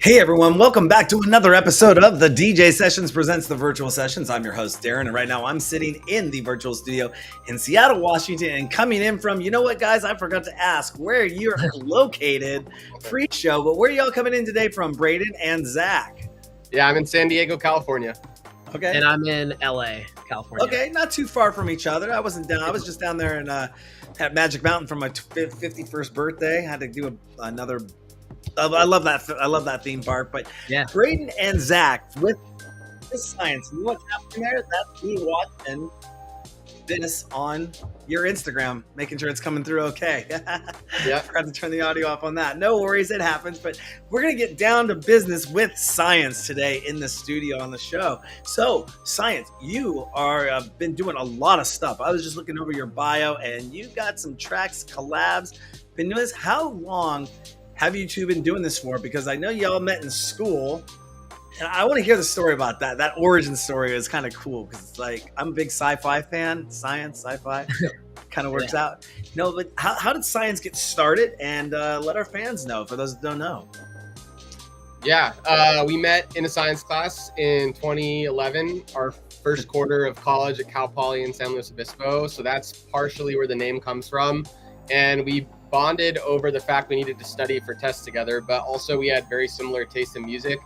Hey everyone, welcome back to another episode of the DJ Sessions Presents the Virtual Sessions. I'm your host, Darren, and right now I'm sitting in the virtual studio in Seattle, Washington, and coming in from, you know what, guys, I forgot to ask where you're located pre-show, but where are y'all coming in today from, Braden and Zach? Yeah, I'm in San Diego, California. Okay. And I'm in LA, California. Okay, not too far from each other. I wasn't down. I was just down there and at Magic Mountain for my 51st birthday. Had to do another. I love that. I love that theme park. But yeah, Braden and Zach with Syence. You know what's happening there? That's me watching this on your Instagram, making sure it's coming through okay. Yeah, forgot to turn the audio off on that. No worries, it happens. But we're gonna get down to business with Syence today in the studio on the show. So, Syence, you are been doing a lot of stuff. I was just looking over your bio, and you got some tracks, collabs. Been doing this. How long have you two been doing this for? Because I know y'all met in school, and I want to hear the story about that. That origin story is kind of cool because it's like I'm a big sci-fi fan, science, sci-fi, kind of works out. No, but how did Syence get started? And let our fans know, for those that don't know. Yeah, we met in a science class in 2011, our first quarter of college at Cal Poly in San Luis Obispo. So that's partially where the name comes from. And we bonded over the fact we needed to study for tests together, but also we had very similar taste in music.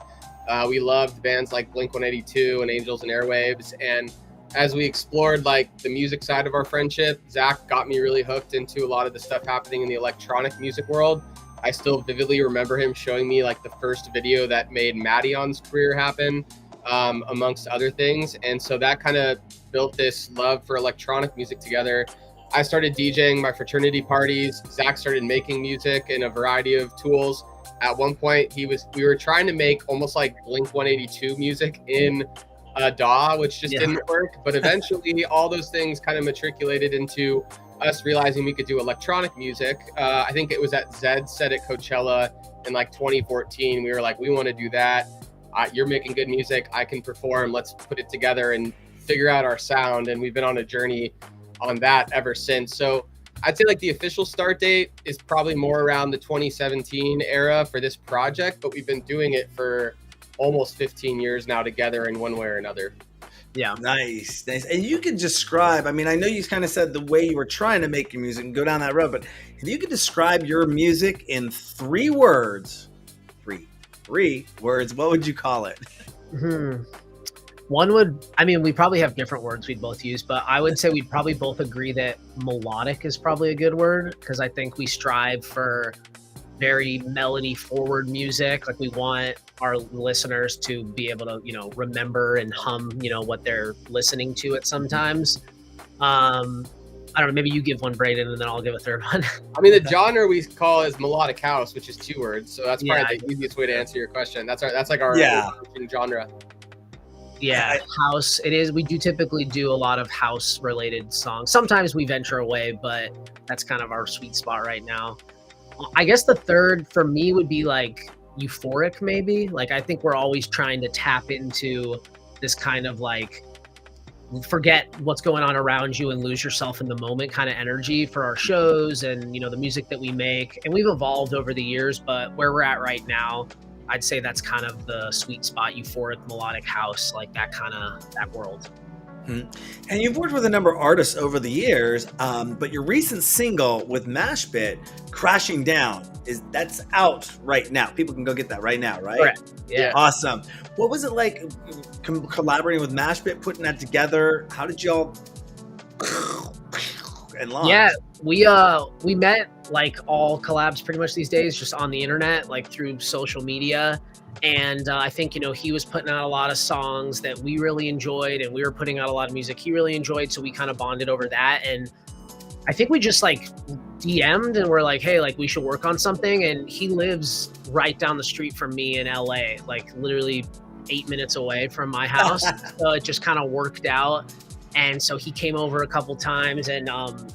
We loved bands like Blink-182 and Angels and Airwaves. And as we explored like the music side of our friendship, Zach got me really hooked into a lot of the stuff happening in the electronic music world. I still vividly remember him showing me like the first video that made Madion's career happen, amongst other things. And so that kind of built this love for electronic music together. I started DJing my fraternity parties. Zach started making music in a variety of tools. At one point, we were trying to make almost like Blink-182 music in a DAW, which just didn't work. But eventually, all those things kind of matriculated into us realizing we could do electronic music. I think it was at Zed's set at Coachella in like 2014. We were like, we want to do that. You're making good music. I can perform. Let's put it together and figure out our sound. And we've been on a journey on that ever since. So I'd say like the official start date is probably more around the 2017 era for this project, but we've been doing it for almost 15 years now together in one way or another. Yeah. Nice. And you could describe, I mean, I know you kind of said the way you were trying to make your music and go down that road, but if you could describe your music in three words, what would you call it? One would, I mean, we probably have different words we'd both use, but I would say we'd probably both agree that melodic is probably a good word, because I think we strive for very melody forward music. Like we want our listeners to be able to, remember and hum, what they're listening to at sometimes. I don't know, maybe you give one, Brayden, and then I'll give a third one. I mean, the genre we call is melodic house, which is 2 words. So that's Yeah, probably the easiest way to answer your question. That's like our Yeah. overarching genre. Yeah, house. It is. We do typically do a lot of house related songs. Sometimes we venture away, but that's kind of our sweet spot right now. I guess the third for me would be like euphoric, maybe. Like, I think we're always trying to tap into this kind of like forget what's going on around you and lose yourself in the moment kind of energy for our shows and, you know, the music that we make. And we've evolved over the years, but where we're at right now, I'd say that's kind of the sweet spot, euphoric melodic house, like that world. And you've worked with a number of artists over the years, but your recent single with Mashbit, Crashing Down, that's out right now. People can go get that right now, right? Correct. Yeah. Awesome. What was it like collaborating with Mashbit, putting that together? How did y'all and launch? Yeah, we met like all collabs pretty much these days just on the internet, like through social media. And I think, you know, he was putting out a lot of songs that we really enjoyed, and we were putting out a lot of music he really enjoyed. So we kind of bonded over that. And I think we just like DM'd and we're like, hey, like we should work on something. And he lives right down the street from me in LA, like literally 8 minutes away from my house. So it just kind of worked out. And so he came over a couple times, and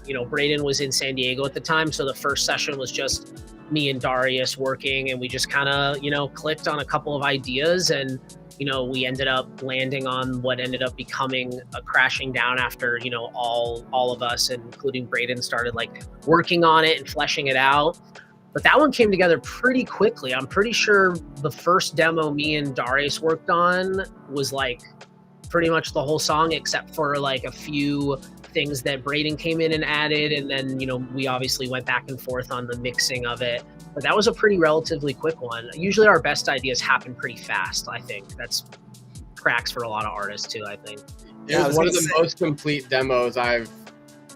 you know, Brayden was in San Diego at the time. So the first session was just me and Darius working, and we just kind of, you know, clicked on a couple of ideas, and, you know, we ended up landing on what ended up becoming a Crashing Down after, you know, all of us, including Brayden, started like working on it and fleshing it out. But that one came together pretty quickly. I'm pretty sure the first demo me and Darius worked on was like pretty much the whole song, except for like a few things that Brayden came in and added. And then, you know, we obviously went back and forth on the mixing of it. But that was a pretty relatively quick one. Usually our best ideas happen pretty fast, I think. That's cracks for a lot of artists too, I think. It was one of the most complete demos I've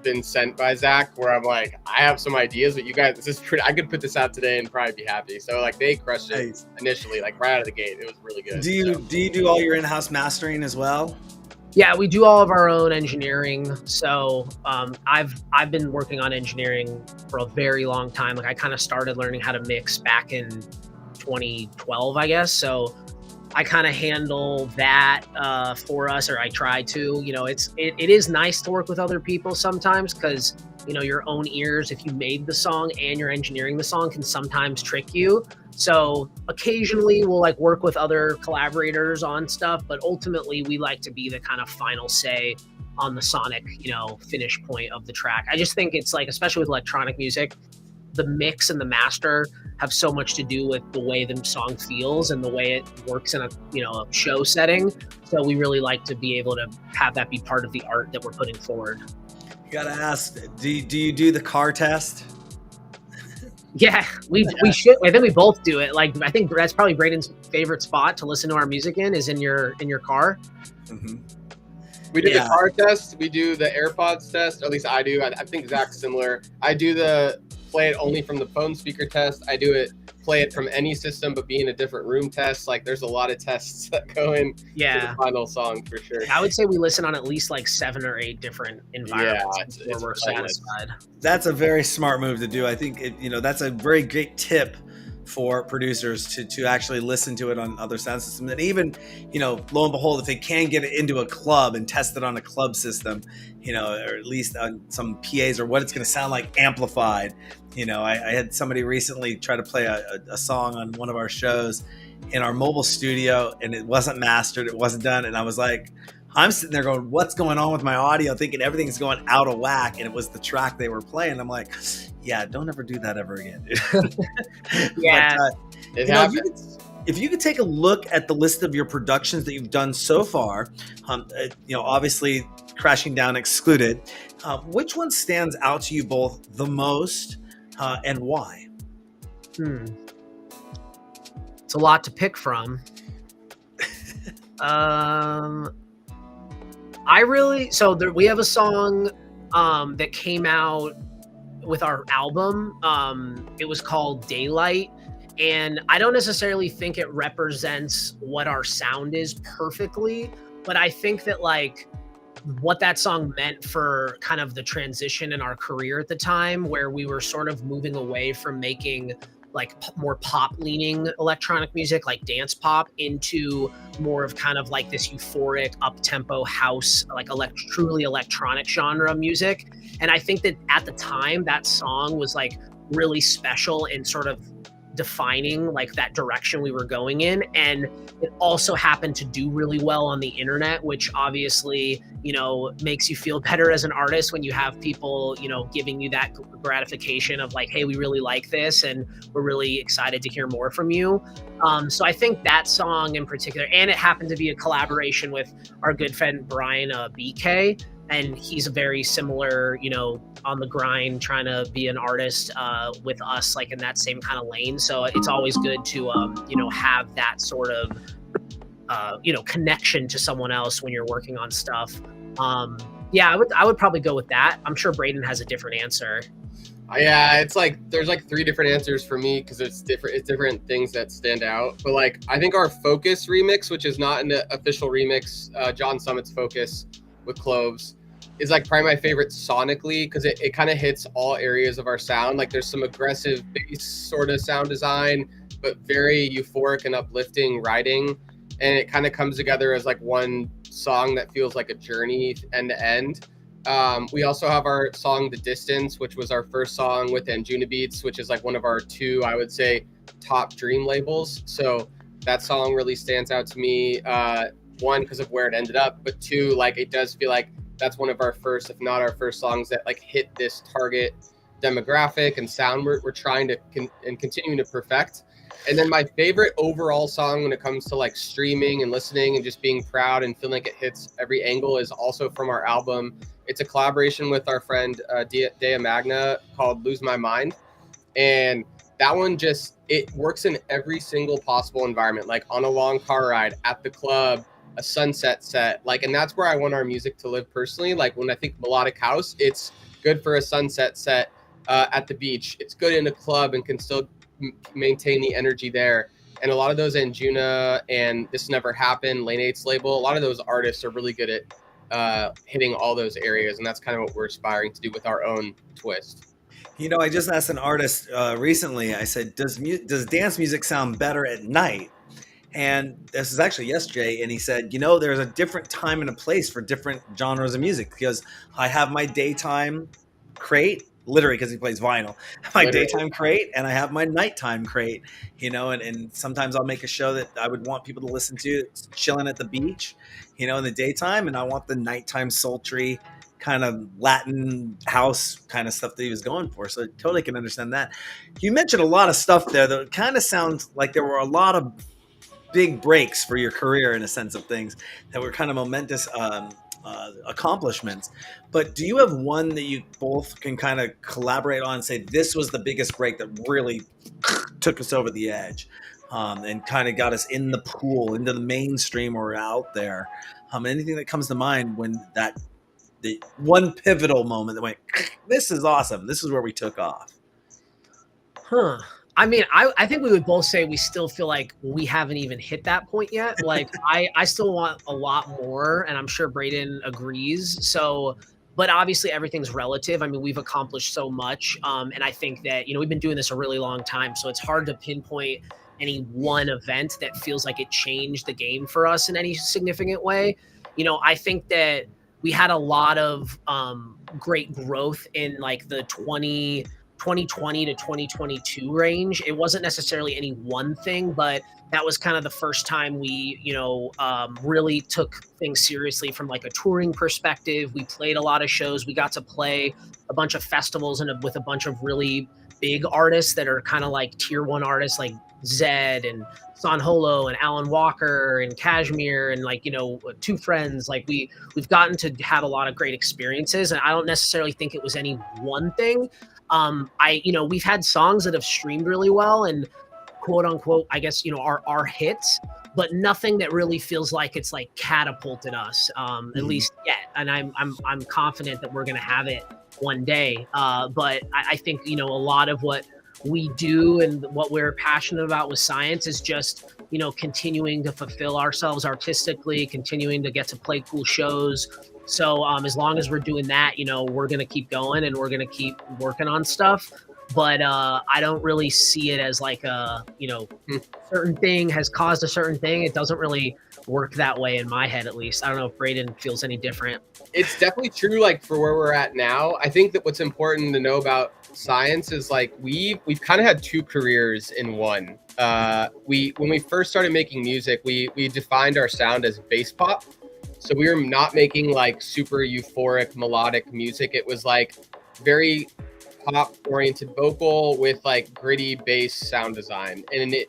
been sent by Zach, where I'm like, I have some ideas, but you guys, this is pretty, I could put this out today and probably be happy. So like they crushed it initially, like right out of the gate. It was really good. Do you do all your in-house mastering as well? Yeah, we do all of our own engineering. So I've been working on engineering for a very long time. Like I kind of started learning how to mix back in 2012, I guess. So I kind of handle that for us, or I try to. You know, it is nice to work with other people sometimes, because, you know, your own ears, if you made the song and you're engineering the song, can sometimes trick you. So occasionally we'll like work with other collaborators on stuff, but ultimately we like to be the kind of final say on the sonic, you know, finish point of the track. I just think it's like, especially with electronic music, the mix and the master have so much to do with the way the song feels and the way it works in a, you know, a show setting. So we really like to be able to have that be part of the art that we're putting forward. You gotta ask, do you do the car test? Yeah, we should. I think we both do it. Like, I think that's probably Brayden's favorite spot to listen to our music in, is in your car. Mm-hmm. We do the car test. We do the AirPods test. Or at least I do. I think Zach's similar. I do the play it only from the phone speaker test. I do it play it from any system but be in a different room test. Like there's a lot of tests that go in to the final song for sure. I would say we listen on at least like 7 or 8 different environments before we're satisfied. That's a very smart move to do. I think that's a very great tip for producers to actually listen to it on other sound systems. And even, lo and behold, if they can get it into a club and test it on a club system, or at least on some PAs or what it's going to sound like amplified. I had somebody recently try to play a song on one of our shows in our mobile studio, and it wasn't mastered. It wasn't done. And I was like, I'm sitting there going, what's going on with my audio? Thinking everything's going out of whack. And it was the track they were playing. I'm like, yeah, don't ever do that ever again, dude. Yeah. But, it happens. If you could take a look at the list of your productions that you've done so far, obviously Crashing Down excluded, which one stands out to you both the most and why? It's a lot to pick from. We have a song that came out with our album. It was called Daylight, and I don't necessarily think it represents what our sound is perfectly, but I think that what that song meant for kind of the transition in our career at the time, where we were sort of moving away from making like more pop leaning electronic music, like dance pop, into more of kind of like this euphoric up tempo house, like truly electronic genre music. And I think that at the time that song was like really special in sort of defining like that direction we were going in. And it also happened to do really well on the internet, which obviously, you know, makes you feel better as an artist when you have people, you know, giving you that gratification of like, hey, we really like this and we're really excited to hear more from you. So I think that song in particular, and it happened to be a collaboration with our good friend Brian BK, and he's a very similar, you know, on the grind, trying to be an artist with us, like in that same kind of lane. So it's always good to, you know, have that sort of, you know, connection to someone else when you're working on stuff. Yeah, I would probably go with that. I'm sure Braden has a different answer. Yeah, it's like there's like 3 different answers for me because it's different things that stand out. But like I think our Focus remix, which is not an official remix, John Summit's Focus with Cloves, is like probably my favorite sonically because it kind of hits all areas of our sound. Like there's some aggressive bass sort of sound design, but very euphoric and uplifting writing. And it kind of comes together as like one song that feels like a journey end to end. We also have our song The Distance, which was our first song with Anjuna Beats, which is like one of our 2, I would say, top dream labels. So that song really stands out to me. 1, because of where it ended up, but 2, like it does feel like that's one of our first, if not our first songs that like hit this target demographic and sound we're trying to continue to perfect. And then my favorite overall song when it comes to like streaming and listening and just being proud and feeling like it hits every angle is also from our album. It's a collaboration with our friend Dea Magna called Lose My Mind. And that one just, it works in every single possible environment, like on a long car ride, at the club, a sunset set, like, and that's where I want our music to live personally. Like when I think melodic house, it's good for a sunset set at the beach. It's good in a club and can still maintain the energy there. And a lot of those Anjuna and This Never Happened, Lane 8's label, a lot of those artists are really good at hitting all those areas. And that's kind of what we're aspiring to do with our own twist. You know, I just asked an artist recently, I said, does dance music sound better at night? And this is actually yesterday, and he said, you know, there's a different time and a place for different genres of music because I have my daytime crate, literally because he plays vinyl, my daytime crate, and I have my nighttime crate, you know, and sometimes I'll make a show that I would want people to listen to chilling at the beach, you know, in the daytime, and I want the nighttime sultry kind of Latin house kind of stuff that he was going for. So I totally can understand that. You mentioned a lot of stuff there that kind of sounds like there were a lot of big breaks for your career in a sense of things that were kind of momentous accomplishments. But do you have one that you both can kind of collaborate on and say, this was the biggest break that really took us over the edge and kind of got us in the pool, into the mainstream or out there? Anything that comes to mind when the one pivotal moment that went, this is awesome. This is where we took off. I mean, I think we would both say we still feel like we haven't even hit that point yet. Like I still want a lot more, and I'm sure Braden agrees. So, but obviously everything's relative. I mean, we've accomplished so much. And I think that, you know, we've been doing this a really long time, so it's hard to pinpoint any one event that feels like it changed the game for us in any significant way. You know, I think that we had a lot of great growth in like the 2020 to 2022 range. It wasn't necessarily any one thing, but that was kind of the first time we, you know, really took things seriously from like a touring perspective. We played a lot of shows. We got to play a bunch of festivals and with a bunch of really big artists that are kind of like tier 1 artists like Zed and San Holo and Alan Walker and Kashmir and like, you know, Two Friends. Like we've gotten to have a lot of great experiences, and I don't necessarily think it was any one thing. You know, we've had songs that have streamed really well and quote unquote, I guess, you know, are hits, but nothing that really feels like it's like catapulted us, at least yet. And I'm confident that we're going to have it one day. But I think, you know, a lot of what we do and what we're passionate about with Syence is just continuing to fulfill ourselves artistically, continuing to get to play cool shows. So as long as we're doing that, we're going to keep going and we're going to keep working on stuff. But I don't really see it as like a, certain thing has caused a certain thing. It doesn't really work that way in my head, at least. I don't know if Braden feels any different. It's definitely true, like for where we're at now. I think that what's important to know about Syence is like we've kind of had two careers in one. When we first started making music, we defined our sound as bass pop. So we were not making like super euphoric melodic music. It was like very pop oriented vocal with like gritty bass sound design. And it,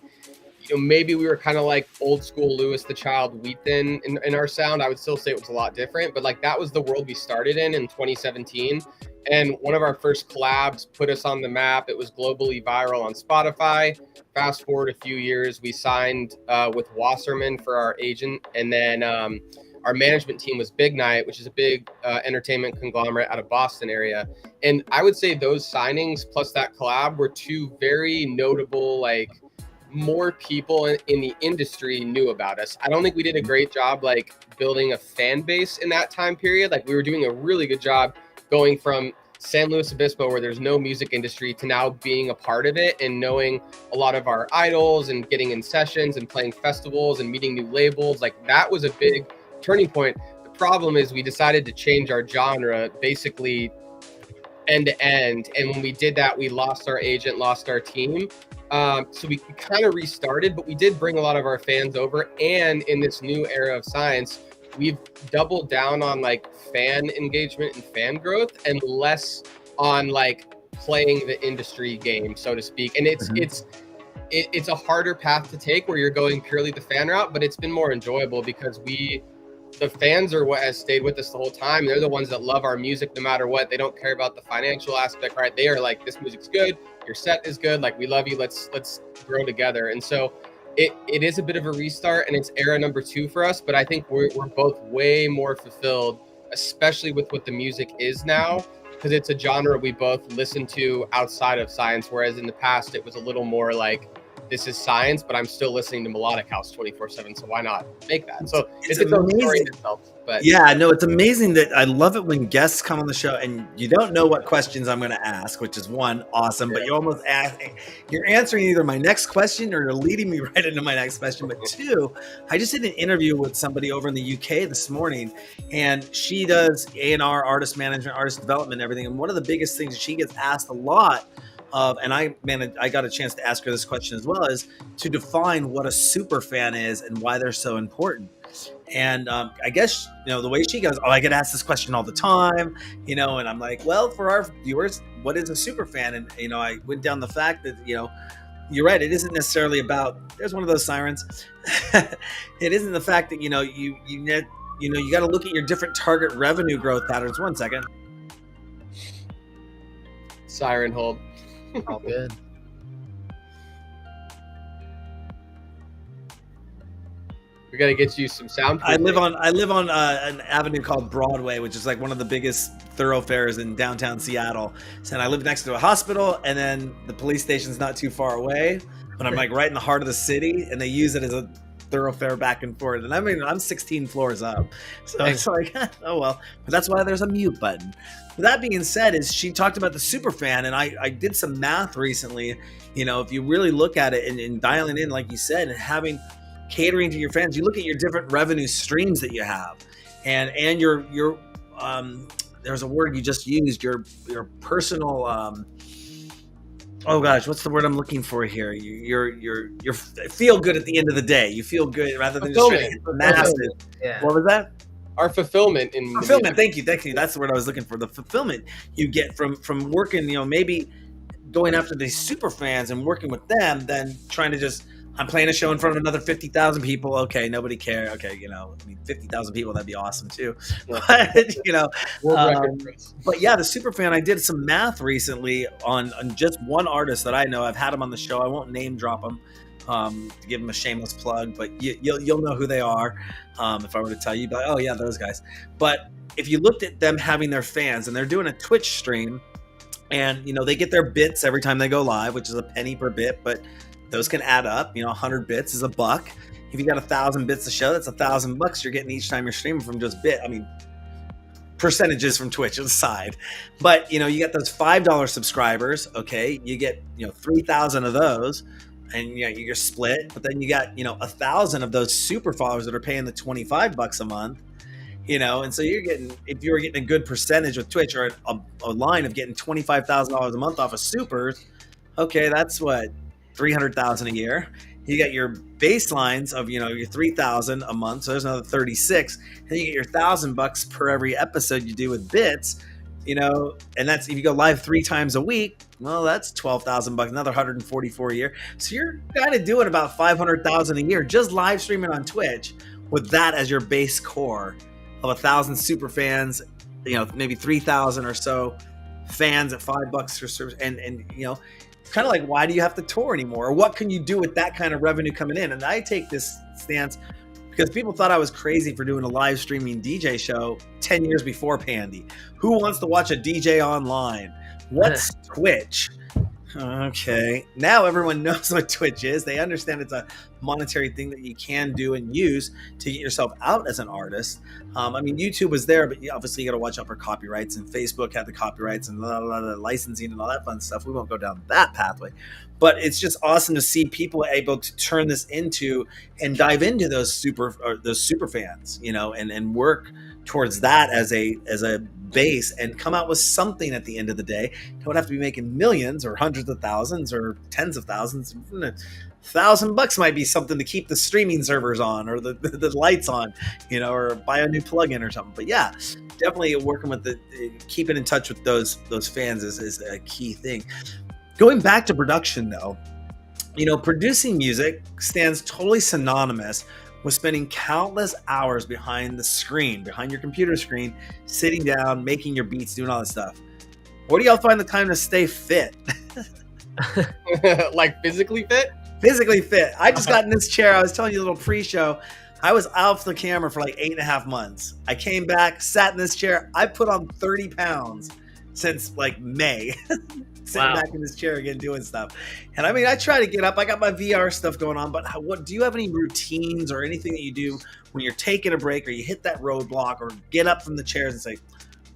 maybe we were kind of like old school Louis the Child Wheaton in our sound. I would still say it was a lot different, but like that was the world we started in 2017. And one of our first collabs put us on the map. It was globally viral on Spotify. Fast forward a few years, we signed with Wasserman for our agent. And then our management team was Big Night, which is a big entertainment conglomerate out of Boston area. And I would say those signings plus that collab were two very notable, like more people in the industry knew about us. I don't think we did a great job like building a fan base in that time period. Like we were doing a really good job going from San Luis Obispo, where there's no music industry, to now being a part of it and knowing a lot of our idols and getting in sessions and playing festivals and meeting new labels. Like that was a big turning point. The problem is we decided to change our genre basically end to end. And when we did that, we lost our agent, lost our team. So we kind of restarted, but we did bring a lot of our fans over. And in this new era of Syence, we've doubled down on like fan engagement and fan growth and less on like playing the industry game, so to speak. And it's a harder path to take where you're going purely the fan route, but it's been more enjoyable because the fans are what has stayed with us the whole time. They're the ones that love our music no matter what. They don't care about the financial aspect, right? They are like, this music's good, your set is good, like we love you, let's grow together. And so it is a bit of a restart, and it's era number 2 for us, but I think we're both way more fulfilled, especially with what the music is now, because it's a genre we both listen to outside of Syence, whereas in the past it was a little more like, this is Syence, but I'm still listening to Melodic House 24/7, so why not make that? So it's its own story in itself. But yeah, no, it's amazing that I love it when guests come on the show and you don't know what questions I'm going to ask, which is one, awesome, but you're almost asking, you're answering either my next question or you're leading me right into my next question. But two, I just did an interview with somebody over in the UK this morning, and she does A&R, artist management, artist development, and everything. And one of the biggest things that she gets asked a lot of, and I got a chance to ask her this question as well, is to define what a super fan is and why they're so important. And I guess, the way she goes, I get asked this question all the time, and I'm like, well, for our viewers, what is a super fan? And, I went down the fact that, you're right. It isn't necessarily about, there's one of those sirens. It isn't the fact that, you got to look at your different target revenue growth patterns. 1 second. Siren hold. All good. We got to get you some sound. I live on an avenue called Broadway, which is like one of the biggest thoroughfares in downtown Seattle. So, and I live next to a hospital, and then the police station's not too far away. But I'm like right in the heart of the city, and they use it as a thoroughfare back and forth. And I'm 16 floors up, so it's like, oh well. But that's why there's a mute button. But that being said, is she talked about the super fan, and I did some math recently. If you really look at it and dialing in, like you said, and catering to your fans, you look at your different revenue streams that you have, and your there's a word you just used, your personal oh gosh, what's the word I'm looking for here? You feel good at the end of the day. You feel good rather than just massive. Yeah. What was that? Our fulfillment. Thank you. That's the word I was looking for. The fulfillment you get from working, maybe going after these super fans and working with them, then trying to just, I'm playing a show in front of another 50,000 people. Okay, nobody care. Okay, 50,000 people, that'd be awesome too. But, but yeah, the super fan, I did some math recently on just one artist that I know. I've had him on the show. I won't name drop him to give him a shameless plug, but you'll know who they are if I were to tell you. But oh yeah, those guys. But if you looked at them having their fans, and they're doing a Twitch stream, and they get their bits every time they go live, which is a penny per bit, but those can add up. 100 bits is $1. If you got 1,000 bits a show, that's $1,000 you're getting each time you're streaming from just bit. I mean, percentages from Twitch aside, but you get those $5 subscribers. Okay, you get 3,000 of those, and you're split. But then you got 1,000 of those super followers that are paying the $25 a month. And so you're getting, if you were getting a good percentage with Twitch, or a line of getting $25,000 a month off of supers, okay, that's what, 300,000 a year. You get your baselines of your 3,000 a month, so there's another 36, and you get your $1,000 per every episode you do with bits. And that's if you go live 3 times a week. Well, that's $12,000, another 144 a year. So you're kind of doing about 500,000 a year just live streaming on Twitch with that as your base core of 1,000 super fans, maybe 3,000 or so fans at $5 for service, and kind of like, why do you have to tour anymore? Or what can you do with that kind of revenue coming in? And I take this stance because people thought I was crazy for doing a live streaming DJ show 10 years before Pandy. Who wants to watch a DJ online? What's Twitch? Okay, now everyone knows what Twitch is. They understand it's a monetary thing that you can do and use to get yourself out as an artist. I mean, YouTube was there, but obviously you got to watch out for copyrights, and Facebook had the copyrights and a lot of the licensing and all that fun stuff. We won't go down that pathway, but it's just awesome to see people able to turn this into and dive into those super fans, and work towards that as a base and come out with something at the end of the day. You don't have to be making millions or hundreds of thousands or tens of thousands. $1,000 might be something to keep the streaming servers on, or the lights on, or buy a new plugin or something. But yeah, definitely working with keeping in touch with those fans is a key thing. Going back to production though, producing music stands totally synonymous with spending countless hours behind the screen, behind your computer screen, sitting down, making your beats, doing all this stuff. Where do y'all find the time to stay fit? Like physically fit? Physically fit. I just got in this chair. I was telling you a little pre-show. I was off the camera for like 8.5 months. I came back, sat in this chair. I put on 30 pounds since like May. Sitting back in this chair again, doing stuff. And I mean, I try to get up. I got my VR stuff going on, but what do you have any routines or anything that you do when you're taking a break, or you hit that roadblock, or get up from the chairs and say,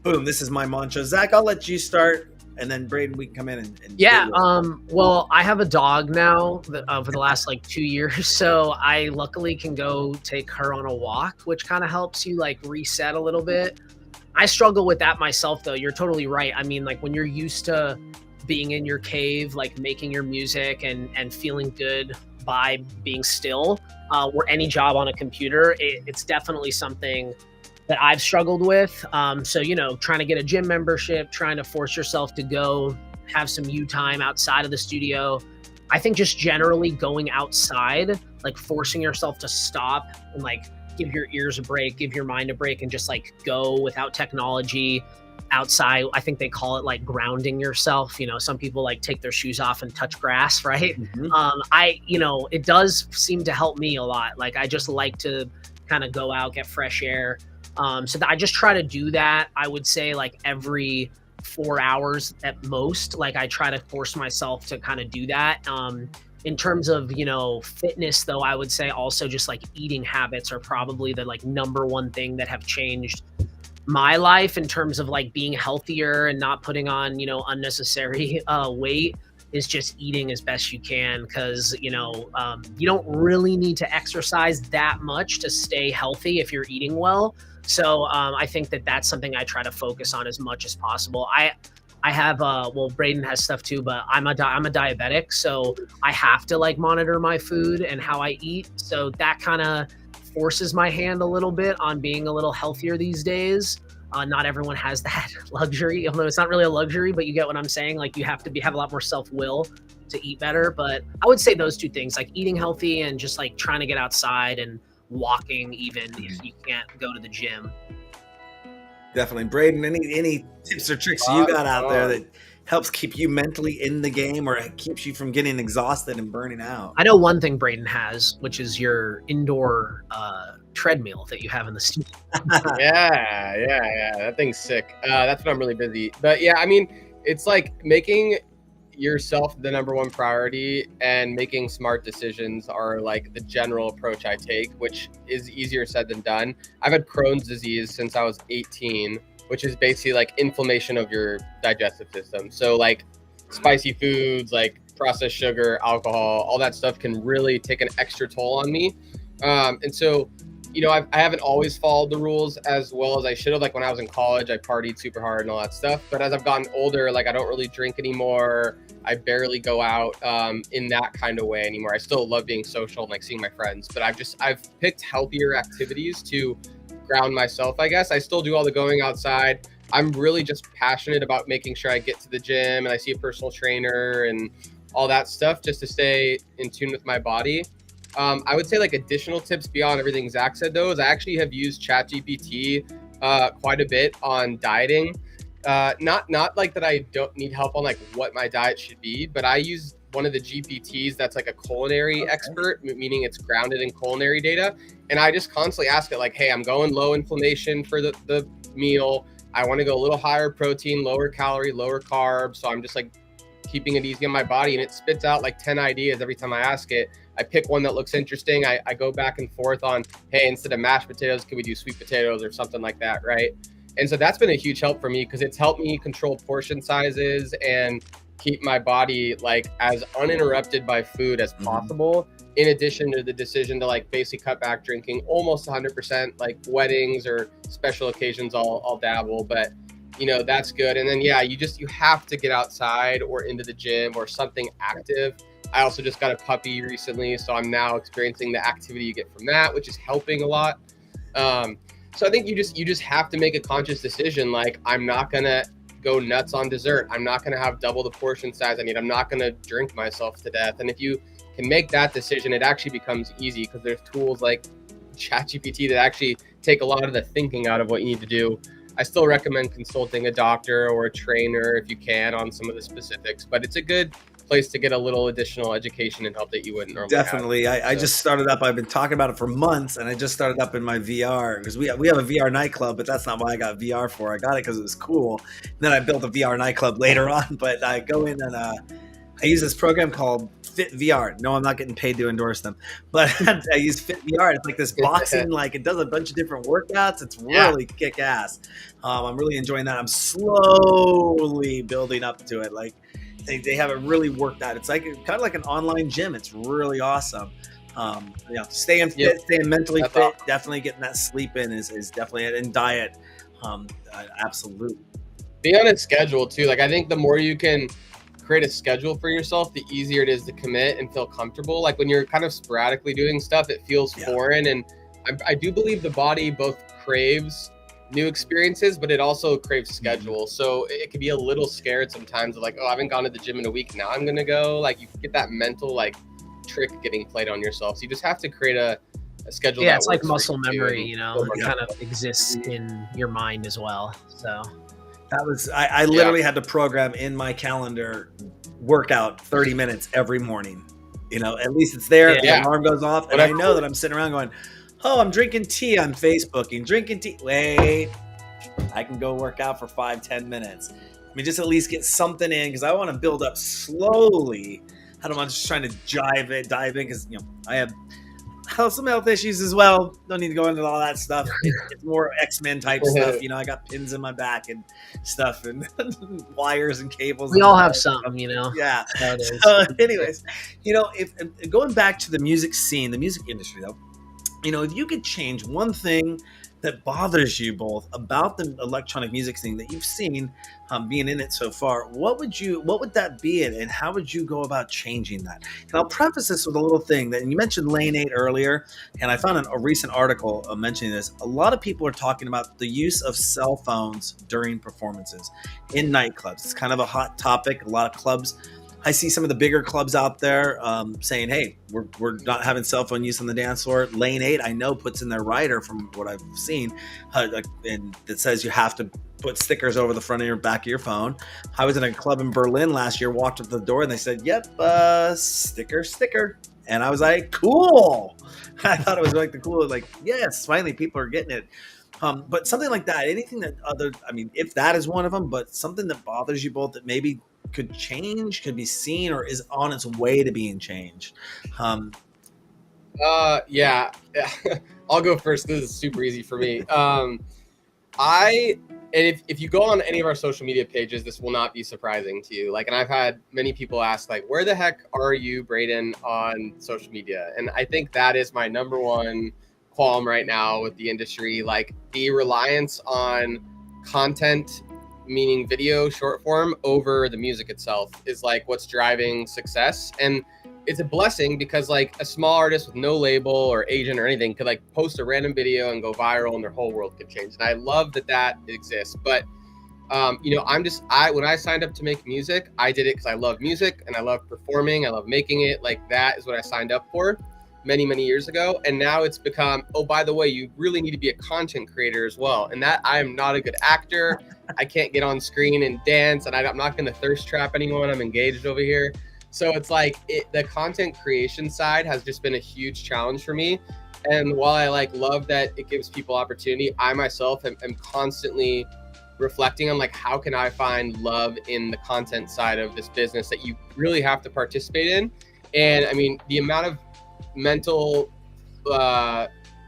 boom, this is my mantra? Zach, I'll let you start, and then Braden, we can come in and yeah. Well, I have a dog now for the last like 2 years, so I luckily can go take her on a walk, which kind of helps you like reset a little bit. I struggle with that myself, though. You're totally right. I mean, like when you're used to being in your cave, like making your music and feeling good by being still, or any job on a computer, it's definitely something that I've struggled with. So, trying to get a gym membership, trying to force yourself to go have some you time outside of the studio. I think just generally going outside, like forcing yourself to stop and like give your ears a break, give your mind a break, and just like go without technology outside. I think they call it like grounding yourself. Some people like take their shoes off and touch grass, right? Mm-hmm. It does seem to help me a lot. Like I just like to kind of go out, get fresh air. So I just try to do that. I would say like every 4 hours at most. Like I try to force myself to kind of do that. In terms of, fitness though, I would say also just like eating habits are probably the like number one thing that have changed my life in terms of like being healthier and not putting on, unnecessary weight, is just eating as best you can. Cause you don't really need to exercise that much to stay healthy if you're eating well. So I think that that's something I try to focus on as much as possible. I have Braden has stuff too, but I'm a diabetic, so I have to like monitor my food and how I eat. So that kind of forces my hand a little bit on being a little healthier these days. Not everyone has that luxury, although it's not really a luxury, but you get what I'm saying. Like you have to have a lot more self-will to eat better. But I would say those two things, like eating healthy and just like trying to get outside and walking, even if you can't go to the gym. Definitely. Braden, any tips or tricks you got out there that helps keep you mentally in the game, or keeps you from getting exhausted and burning out? I know one thing Braden has, which is your indoor treadmill that you have in the studio. Yeah. That thing's sick. That's when I'm really busy. But yeah, I mean, it's like making yourself the number one priority, and making smart decisions are like the general approach I take, which is easier said than done. I've had Crohn's disease since I was 18, which is basically like inflammation of your digestive system. So like spicy foods, like processed sugar, alcohol, all that stuff can really take an extra toll on me. And so, I haven't always followed the rules as well as I should have. Like when I was in college, I partied super hard and all that stuff. But as I've gotten older, like I don't really drink anymore. I barely go out in that kind of way anymore. I still love being social and like seeing my friends, but I've picked healthier activities to ground myself, I guess. I still do all the going outside. I'm really just passionate about making sure I get to the gym and I see a personal trainer and all that stuff just to stay in tune with my body. I would say like additional tips beyond everything Zach said, though, is I actually have used ChatGPT quite a bit on dieting. Not like that I don't need help on like what my diet should be, but I use one of the GPTs that's like a culinary expert, meaning it's grounded in culinary data. And I just constantly ask it like, hey, I'm going low inflammation for the meal. I want to go a little higher protein, lower calorie, lower carbs. So I'm just like keeping it easy on my body, and it spits out like 10 ideas every time I ask it. I pick one that looks interesting. I go back and forth on, hey, instead of mashed potatoes, can we do sweet potatoes or something like that, right? And so that's been a huge help for me because it's helped me control portion sizes and keep my body like as uninterrupted by food as possible. In addition to the decision to like basically cut back drinking almost 100%, like weddings or special occasions, I'll dabble, but that's good. And then, yeah, you have to get outside or into the gym or something active. I also just got a puppy recently, so I'm now experiencing the activity you get from that, which is helping a lot. So I think you just have to make a conscious decision. Like, I'm not going to go nuts on dessert. I'm not going to have double the portion size I need. I'm not going to drink myself to death. And if you can make that decision, it actually becomes easy because there's tools like ChatGPT that actually take a lot of the thinking out of what you need to do. I still recommend consulting a doctor or a trainer if you can on some of the specifics, but it's a good place to get a little additional education and help that you wouldn't normally Definitely. have. I just started up. I've been talking about it for months, and I just started up in my VR because we have a VR nightclub, but that's not why I got VR for. I got it because it was cool. And then I built a VR nightclub later on, but I go in and I use this program called Fit VR. No, I'm not getting paid to endorse them, but I use Fit VR. It's like this boxing, like it does a bunch of different workouts. It's really kick ass. I'm really enjoying that. I'm slowly building up to it. Like they have it really worked out. It's like kind of like an online gym. It's really awesome. Staying fit, staying mentally fit, awesome. Definitely getting that sleep in is definitely it. And diet, absolutely. Be on a schedule too. Like I think the more you can create a schedule for yourself, the easier it is to commit and feel comfortable. Like when you're kind of sporadically doing stuff, it feels foreign. And I do believe the body both craves new experiences, but it also craves schedule. So it can be a little scared sometimes of like, oh, I haven't gone to the gym in a week. Now I'm going to go. Like you get that mental like trick getting played on yourself. So you just have to create a schedule. Yeah, it's like muscle memory, it kind of exists in your mind as well. So that was, I literally had to program in my calendar workout 30 minutes every morning. At least it's there. The alarm goes off. And I know that I'm sitting around going, oh, I'm drinking tea on Facebooking, drinking tea. Wait, I can go work out for 5-10 minutes. I mean, just at least get something in because I want to build up slowly. I don't want to just trying to dive in because, I have some health issues as well. Don't need to go into all that stuff. It's more X-Men type stuff. I got pins in my back and stuff and wires and cables. We all have some, Yeah. So anyways, if going back to the music scene, the music industry though, if you could change one thing that bothers you both about the electronic music scene that you've seen being in it so far, what would that be and how would you go about changing that? And I'll preface this with a little thing that you mentioned Lane 8 earlier, and I found a recent article mentioning this. A lot of people are talking about the use of cell phones during performances in nightclubs. It's kind of a hot topic. A lot of clubs, I see some of the bigger clubs out there saying, hey, we're not having cell phone use on the dance floor. Lane 8, I know, puts in their rider from what I've seen, and that says you have to put stickers over the front of your back of your phone. I was in a club in Berlin last year, walked up to the door, and they said, yep, sticker. And I was like, cool. I thought it was like the cool, like, yes, finally people are getting it. But something like that, anything that if that is one of them, but something that bothers you both that maybe could change, could be seen, or is on its way to being changed? Yeah. I'll go first. This is super easy for me. If you go on any of our social media pages, this will not be surprising to you. Like, and I've had many people ask, like, where the heck are you, Braden, on social media? And I think that is my number one qualm right now with the industry. Like, the reliance on content, meaning video, short form, over the music itself is like what's driving success. And it's a blessing because like a small artist with no label or agent or anything could like post a random video and go viral and their whole world could change. And I love that exists. But when I signed up to make music, I did it because I love music and I love performing. I love making it. Like, that is what I signed up for many, many years ago. And now it's become, oh, by the way, you really need to be a content creator as well. And that I am not a good actor. I can't get on screen and dance, and I'm not going to thirst trap anyone. I'm engaged over here. So it's like the content creation side has just been a huge challenge for me. And while I like love that it gives people opportunity, I myself am constantly reflecting on like, how can I find love in the content side of this business that you really have to participate in? And I mean, the amount of mental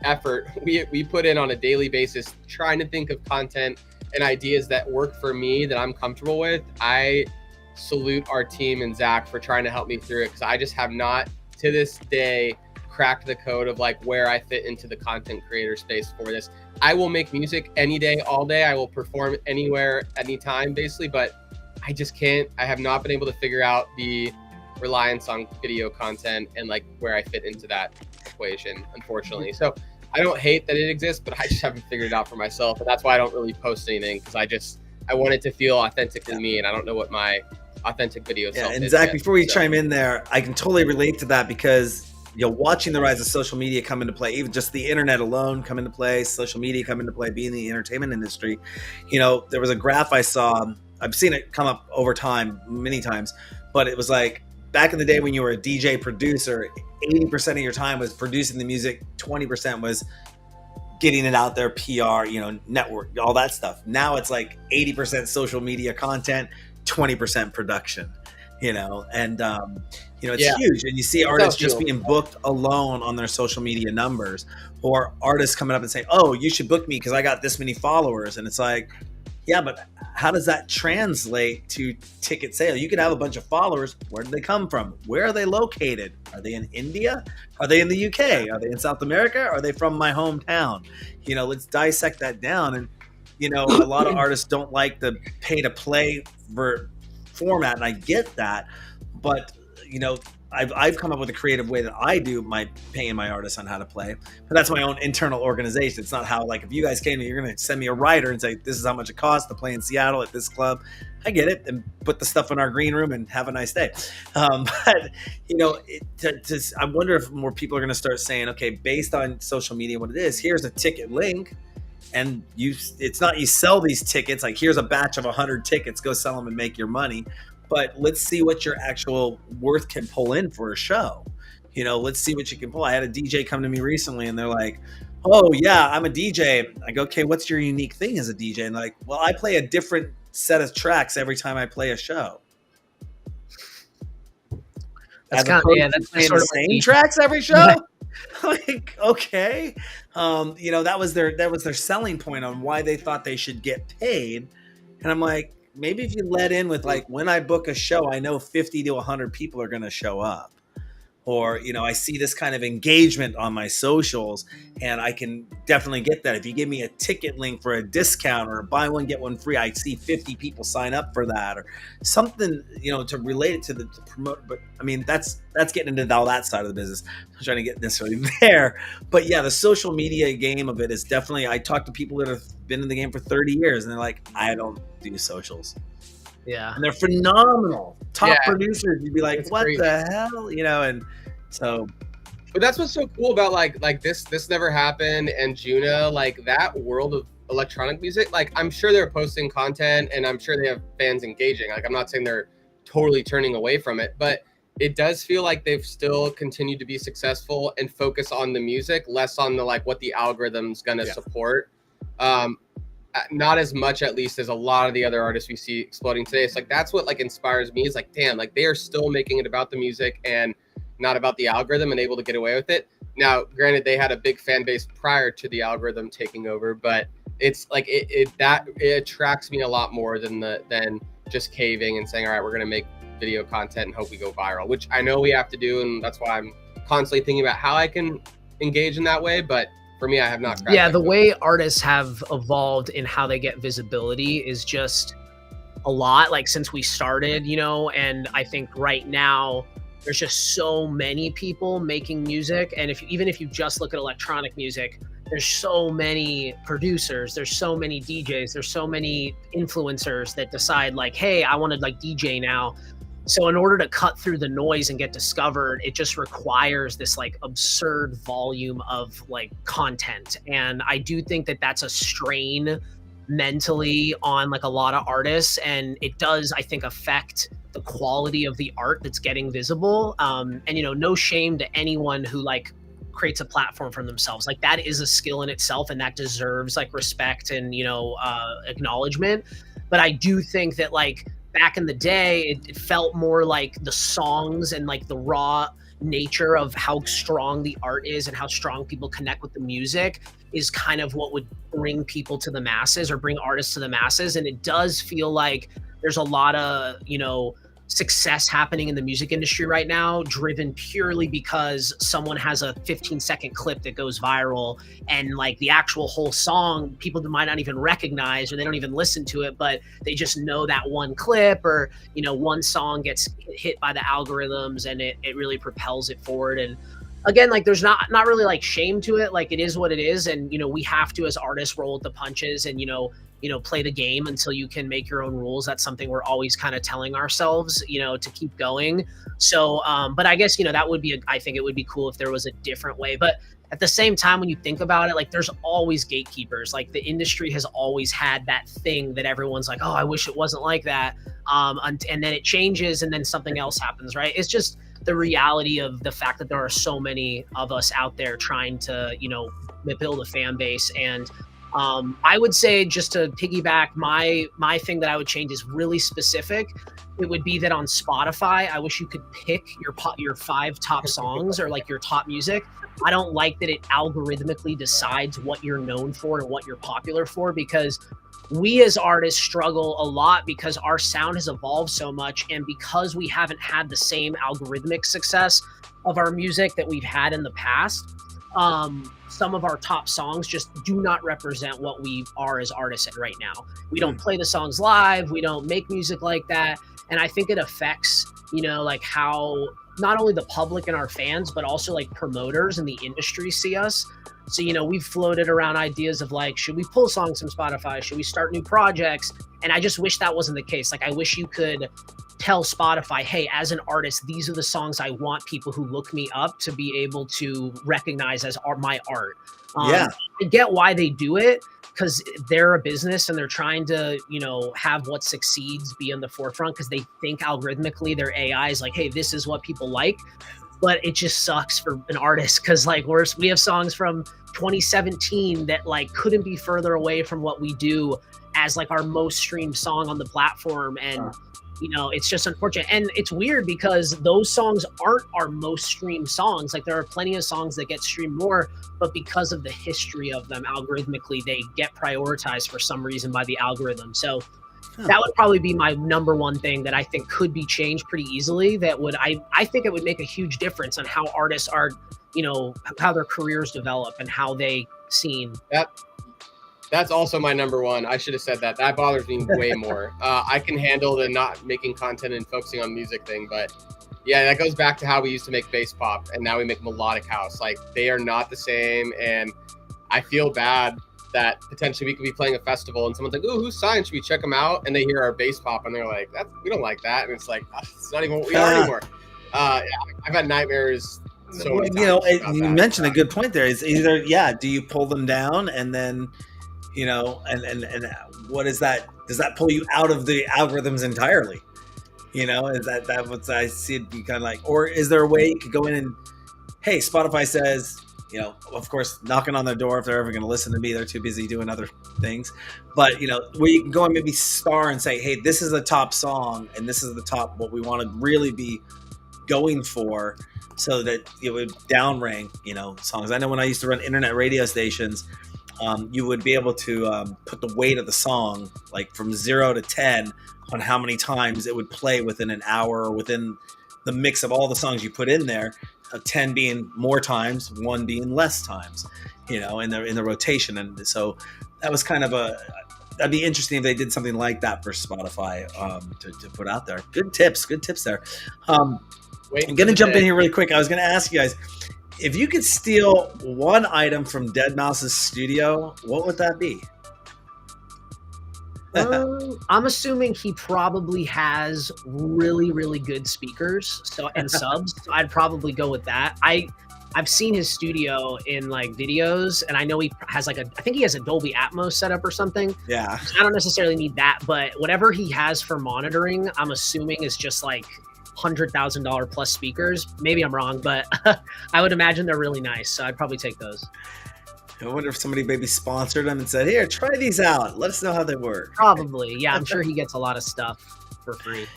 effort we put in on a daily basis trying to think of content and ideas that work for me, that I'm comfortable with, I salute our team and Zach for trying to help me through it, because I just have not to this day cracked the code of like where I fit into the content creator space for this. I will make music any day, all day. I will perform anywhere, anytime, basically, but I just can't. I have not been able to figure out the reliance on video content and like where I fit into that equation, unfortunately. So I don't hate that it exists, but I just haven't figured it out for myself. And that's why I don't really post anything, because I want it to feel authentically me, and I don't know what my authentic video self is. And Zach, before you chime in there, I can totally relate to that, because watching the rise of social media come into play, even just the internet alone come into play, social media come into play, being in the entertainment industry. There was a graph I saw. I've seen it come up over time many times, but it was like back in the day when you were a DJ producer, 80% of your time was producing the music, 20% was getting it out there, PR, network, all that stuff. Now it's like 80% social media content, 20% production, it's huge. And you see artists just being booked alone on their social media numbers, or artists coming up and saying, oh, you should book me because I got this many followers. And it's like, yeah, but how does that translate to ticket sale? You could have a bunch of followers. Where do they come from? Where are they located? Are they in India? Are they in the UK? Are they in South America? Are they from my hometown? Let's dissect that down. And, a lot of artists don't like the pay to play format, and I get that. But, I've come up with a creative way that I do my paying my artists on how to play, but that's my own internal organization. It's not how, like, if you guys came to, you're going to send me a writer and say, this is how much it costs to play in Seattle at this club. I get it, and put the stuff in our green room and have a nice day. But, I wonder if more people are going to start saying, okay, based on social media, what it is, here's a ticket link. And it's not you sell these tickets, like here's a batch of 100 tickets, go sell them and make your money. But let's see what your actual worth can pull in for a show. Let's see what you can pull. I had a DJ come to me recently and they're like, oh yeah, I'm a DJ. I go, okay, what's your unique thing as a DJ? And they're like, well, I play a different set of tracks every time I play a show. That's kind of, that's playing the same tracks every show. Like, okay. That was their selling point on why they thought they should get paid. And I'm like, maybe if you let in with like, when I book a show, I know 50 to 100 people are going to show up. Or, I see this kind of engagement on my socials, and I can definitely get that. If you give me a ticket link for a discount or buy one, get one free, I see 50 people sign up for that, or something, to relate it to promote. But I mean, that's getting into all that side of the business. I'm not trying to get necessarily there, but yeah, the social media game of it is definitely, I talk to people that have been in the game for 30 years and they're like, I don't do socials. Yeah. And they're phenomenal. Top producers. You'd be like, it's what crazy. the hell? And so. But that's what's so cool about like this never happened and Juna, like that world of electronic music. Like, I'm sure they're posting content and I'm sure they have fans engaging. Like, I'm not saying they're totally turning away from it, but it does feel like they've still continued to be successful and focus on the music, less on the like what the algorithm's gonna support. not as much, at least, as a lot of the other artists we see exploding today. It's like that's what like inspires me. Is like, damn, like they are still making it about the music and not about the algorithm, and able to get away with it. Now, granted, they had a big fan base prior to the algorithm taking over, but it's like it attracts me a lot more than just caving and saying, all right, we're gonna make video content and hope we go viral, which I know we have to do, and that's why I'm constantly thinking about how I can engage in that way. But for me, I have not. Yeah, the way artists have evolved in how they get visibility is just a lot, like since we started, you know, and I think right now there's just so many people making music. And even if you just look at electronic music, there's so many producers, there's so many DJs, there's so many influencers that decide like, hey, I want to like DJ now. So in order to cut through the noise and get discovered, it just requires this like absurd volume of like content. And I do think that that's a strain mentally on like a lot of artists, and it does, I think, affect the quality of the art that's getting visible. And you know, no shame to anyone who like creates a platform for themselves. Like that is a skill in itself, and that deserves like respect and, you know, acknowledgement. But I do think that like back in the day, it felt more like the songs and like the raw nature of how strong the art is and how strong people connect with the music is kind of what would bring people to the masses or bring artists to the masses. And it does feel like there's a lot of, you know, success happening in the music industry right now, driven purely because someone has a 15-second clip that goes viral, and like the actual whole song, people might not even recognize, or they don't even listen to it, but they just know that one clip, or, you know, one song gets hit by the algorithms and it really propels it forward. And again, like there's not really like shame to it. Like it is what it is. And, you know, we have to, as artists, roll with the punches and, you know, play the game until you can make your own rules. That's something we're always kind of telling ourselves, you know, to keep going. So, but I guess, you know, that would be, I think it would be cool if there was a different way. But at the same time, when you think about it, like there's always gatekeepers. Like the industry has always had that thing that everyone's like, oh, I wish it wasn't like that. And then it changes and then something else happens, right? It's just the reality of the fact that there are so many of us out there trying to, you know, build a fan base. And I would say, just to piggyback, my thing that I would change is really specific. It would be that on Spotify, I wish you could pick your 5 top songs or like your top music. I don't like that it algorithmically decides what you're known for and what you're popular for, because we as artists struggle a lot because our sound has evolved so much, and because we haven't had the same algorithmic success of our music that we've had in the past, some of our top songs just do not represent what we are as artists right now. We don't play the songs live, we don't make music like that, and I think it affects, you know, like how not only the public and our fans, but also like promoters in the industry see us. So, you know, we've floated around ideas of like, should we pull songs from Spotify? Should we start new projects? And I just wish that wasn't the case. Like, I wish you could tell Spotify, hey, as an artist, these are the songs I want people who look me up to be able to recognize as my art. Yeah. I get why they do it, because they're a business and they're trying to, you know, have what succeeds be on the forefront, because they think algorithmically their AI is like, hey, this is what people like. But it just sucks for an artist, because like we have songs from 2017 that like couldn't be further away from what we do as like our most streamed song on the platform. And you know, it's just unfortunate. And it's weird because those songs aren't our most streamed songs. Like there are plenty of songs that get streamed more, but because of the history of them algorithmically, they get prioritized for some reason by the algorithm. So that would probably be my number one thing that I think could be changed pretty easily. That would, I think it would make a huge difference on how artists are, you know, how their careers develop and how they seen. That's also my number one. I should have said that. That bothers me way more. I can handle the not making content and focusing on music thing, but yeah, that goes back to how we used to make bass pop and now we make melodic house. Like they are not the same, and I feel bad that potentially we could be playing a festival and someone's like, "Ooh, who's Syence? Should we check them out?" And they hear our bass pop and they're like, "We don't like that." And it's like, it's not even what we are anymore. I've had nightmares. So many you know, times you mentioned a good point there. It's either, do you pull them down and then, you know, and what is that? Does that pull you out of the algorithms entirely? You know, is that what I see it be kind of like? Or is there a way you could go in and, hey, Spotify says you know, of course, knocking on their door if they're ever going to listen to me. They're too busy doing other things. But, you know, where you can go and maybe star and say, hey, this is the top song and this is the top what we want to really be going for, so that it would downrank, you know, songs. I know when I used to run internet radio stations, you would be able to put the weight of the song, like from 0 to 10, on how many times it would play within an hour, or within the mix of all the songs you put in there. 10 being more times, 1 being less times, you know, in the rotation. And so that was kind of that'd be interesting if they did something like that for Spotify, to put out there. Good tips there. I'm going to jump in here really quick. I was going to ask you guys, if you could steal one item from Deadmau5's studio, what would that be? I'm assuming he probably has really, really good speakers and subs. So I'd probably go with that. I've seen his studio in like videos, and I know he has like I think he has a Dolby Atmos setup or something. Yeah. I don't necessarily need that, but whatever he has for monitoring, I'm assuming is just like $100,000 plus speakers. Maybe I'm wrong, but I would imagine they're really nice. So I'd probably take those. I wonder if somebody maybe sponsored them and said, here, try these out. Let us know how they work. Probably. Yeah, I'm sure he gets a lot of stuff for free.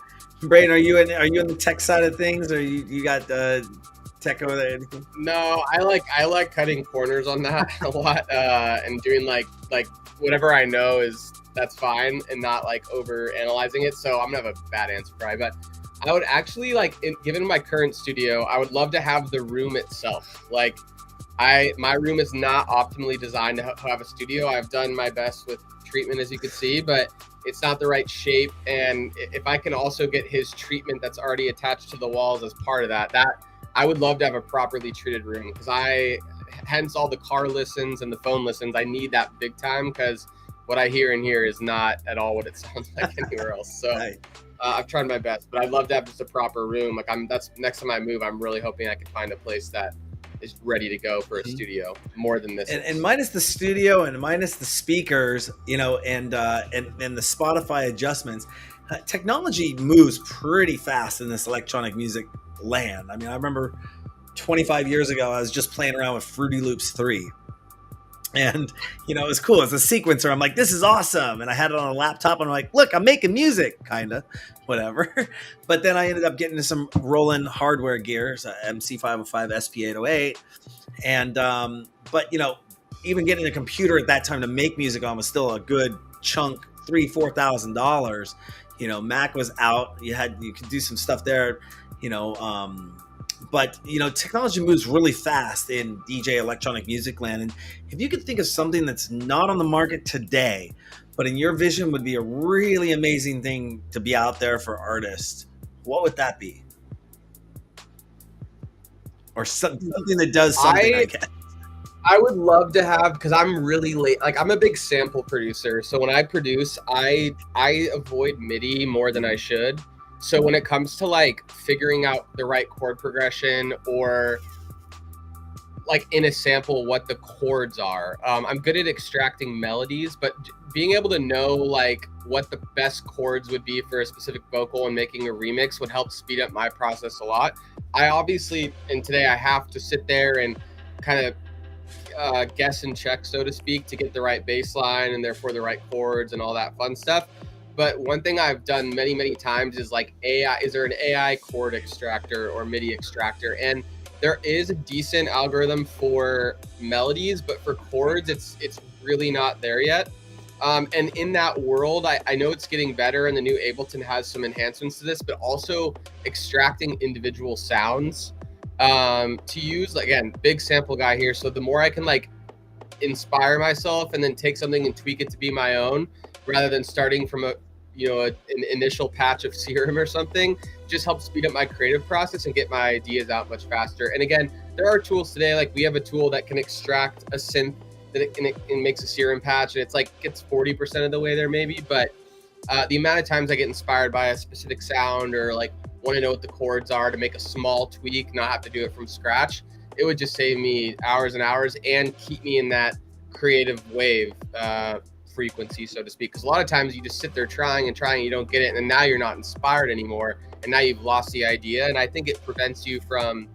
Brayden, are you in the tech side of things, or you got tech over there? No, I like cutting corners on that a lot, and doing like whatever I know that's fine, and not like over analyzing it. So I'm gonna have a bad answer probably, but I would actually given my current studio, I would love to have the room itself. Like, my room is not optimally designed to have a studio. I've done my best with treatment, as you can see, but it's not the right shape. And if I can also get his treatment that's already attached to the walls as part of that I would love to have a properly treated room, because hence all the car listens and the phone listens. I need that big time, because what I hear in here is not at all what it sounds like anywhere else. So Right. I've tried my best, but I'd love to have just a proper room. That's next time I move, I'm really hoping I can find a place that is ready to go for a studio more than this. And minus the studio and minus the speakers, you know, and the Spotify adjustments, technology moves pretty fast in this electronic music land. I mean, I remember 25 years ago, I was just playing around with Fruity Loops 3. And, you know, it was cool. It's a sequencer. I'm like, this is awesome. And I had it on a laptop, and I'm like, look, I'm making music, kind of, whatever. But then I ended up getting into some Roland hardware gear, so MC505, SP808. And, but, you know, even getting a computer at that time to make music on was still a good chunk, $3,000-$4,000. You know, Mac was out. You could do some stuff there, you know, but, you know, technology moves really fast in DJ electronic music land. And if you could think of something that's not on the market today, but in your vision would be a really amazing thing to be out there for artists, what would that be? Or something that does something, I guess. I would love to have, because I'm really late. Like, I'm a big sample producer. So when I produce, I avoid MIDI more than I should. So when it comes to like figuring out the right chord progression, or like in a sample what the chords are, I'm good at extracting melodies, but being able to know like what the best chords would be for a specific vocal and making a remix would help speed up my process a lot. I obviously, and today I have to sit there and kind of guess and check, so to speak, to get the right bass line and therefore the right chords and all that fun stuff. But one thing I've done many, many times is like is there an AI chord extractor or MIDI extractor? And there is a decent algorithm for melodies, but for chords, it's really not there yet. And in that world, I know it's getting better, and the new Ableton has some enhancements to this, but also extracting individual sounds to use. Again, big sample guy here. So the more I can like inspire myself and then take something and tweak it to be my own, rather than starting from an initial patch of Serum or something, just helps speed up my creative process and get my ideas out much faster. And again, there are tools today, like we have a tool that can extract a synth that it makes a Serum patch, and it's like gets 40% of the way there maybe, but the amount of times I get inspired by a specific sound, or like want to know what the chords are to make a small tweak, not have to do it from scratch, it would just save me hours and hours and keep me in that creative wave frequency, so to speak. Because a lot of times you just sit there trying and you don't get it, and now you're not inspired anymore, and now you've lost the idea. And I think it prevents you from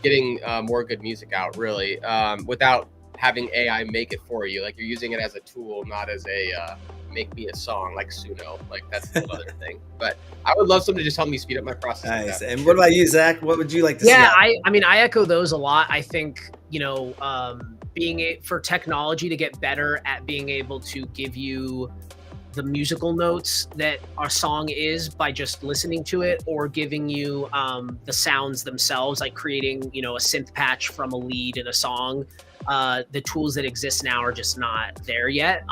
getting more good music out, really, without having AI make it for you. Like, you're using it as a tool, not as a make me a song like Suno. Like, that's another thing. But I would love someone to just help me speed up my process. Nice. And what about you, Zach? What would you like to see? Yeah, I mean, I echo those a lot. I think, for technology to get better at being able to give you the musical notes that our song is by just listening to it, or giving you the sounds themselves, like creating, a synth patch from a lead in a song. The tools that exist now are just not there yet.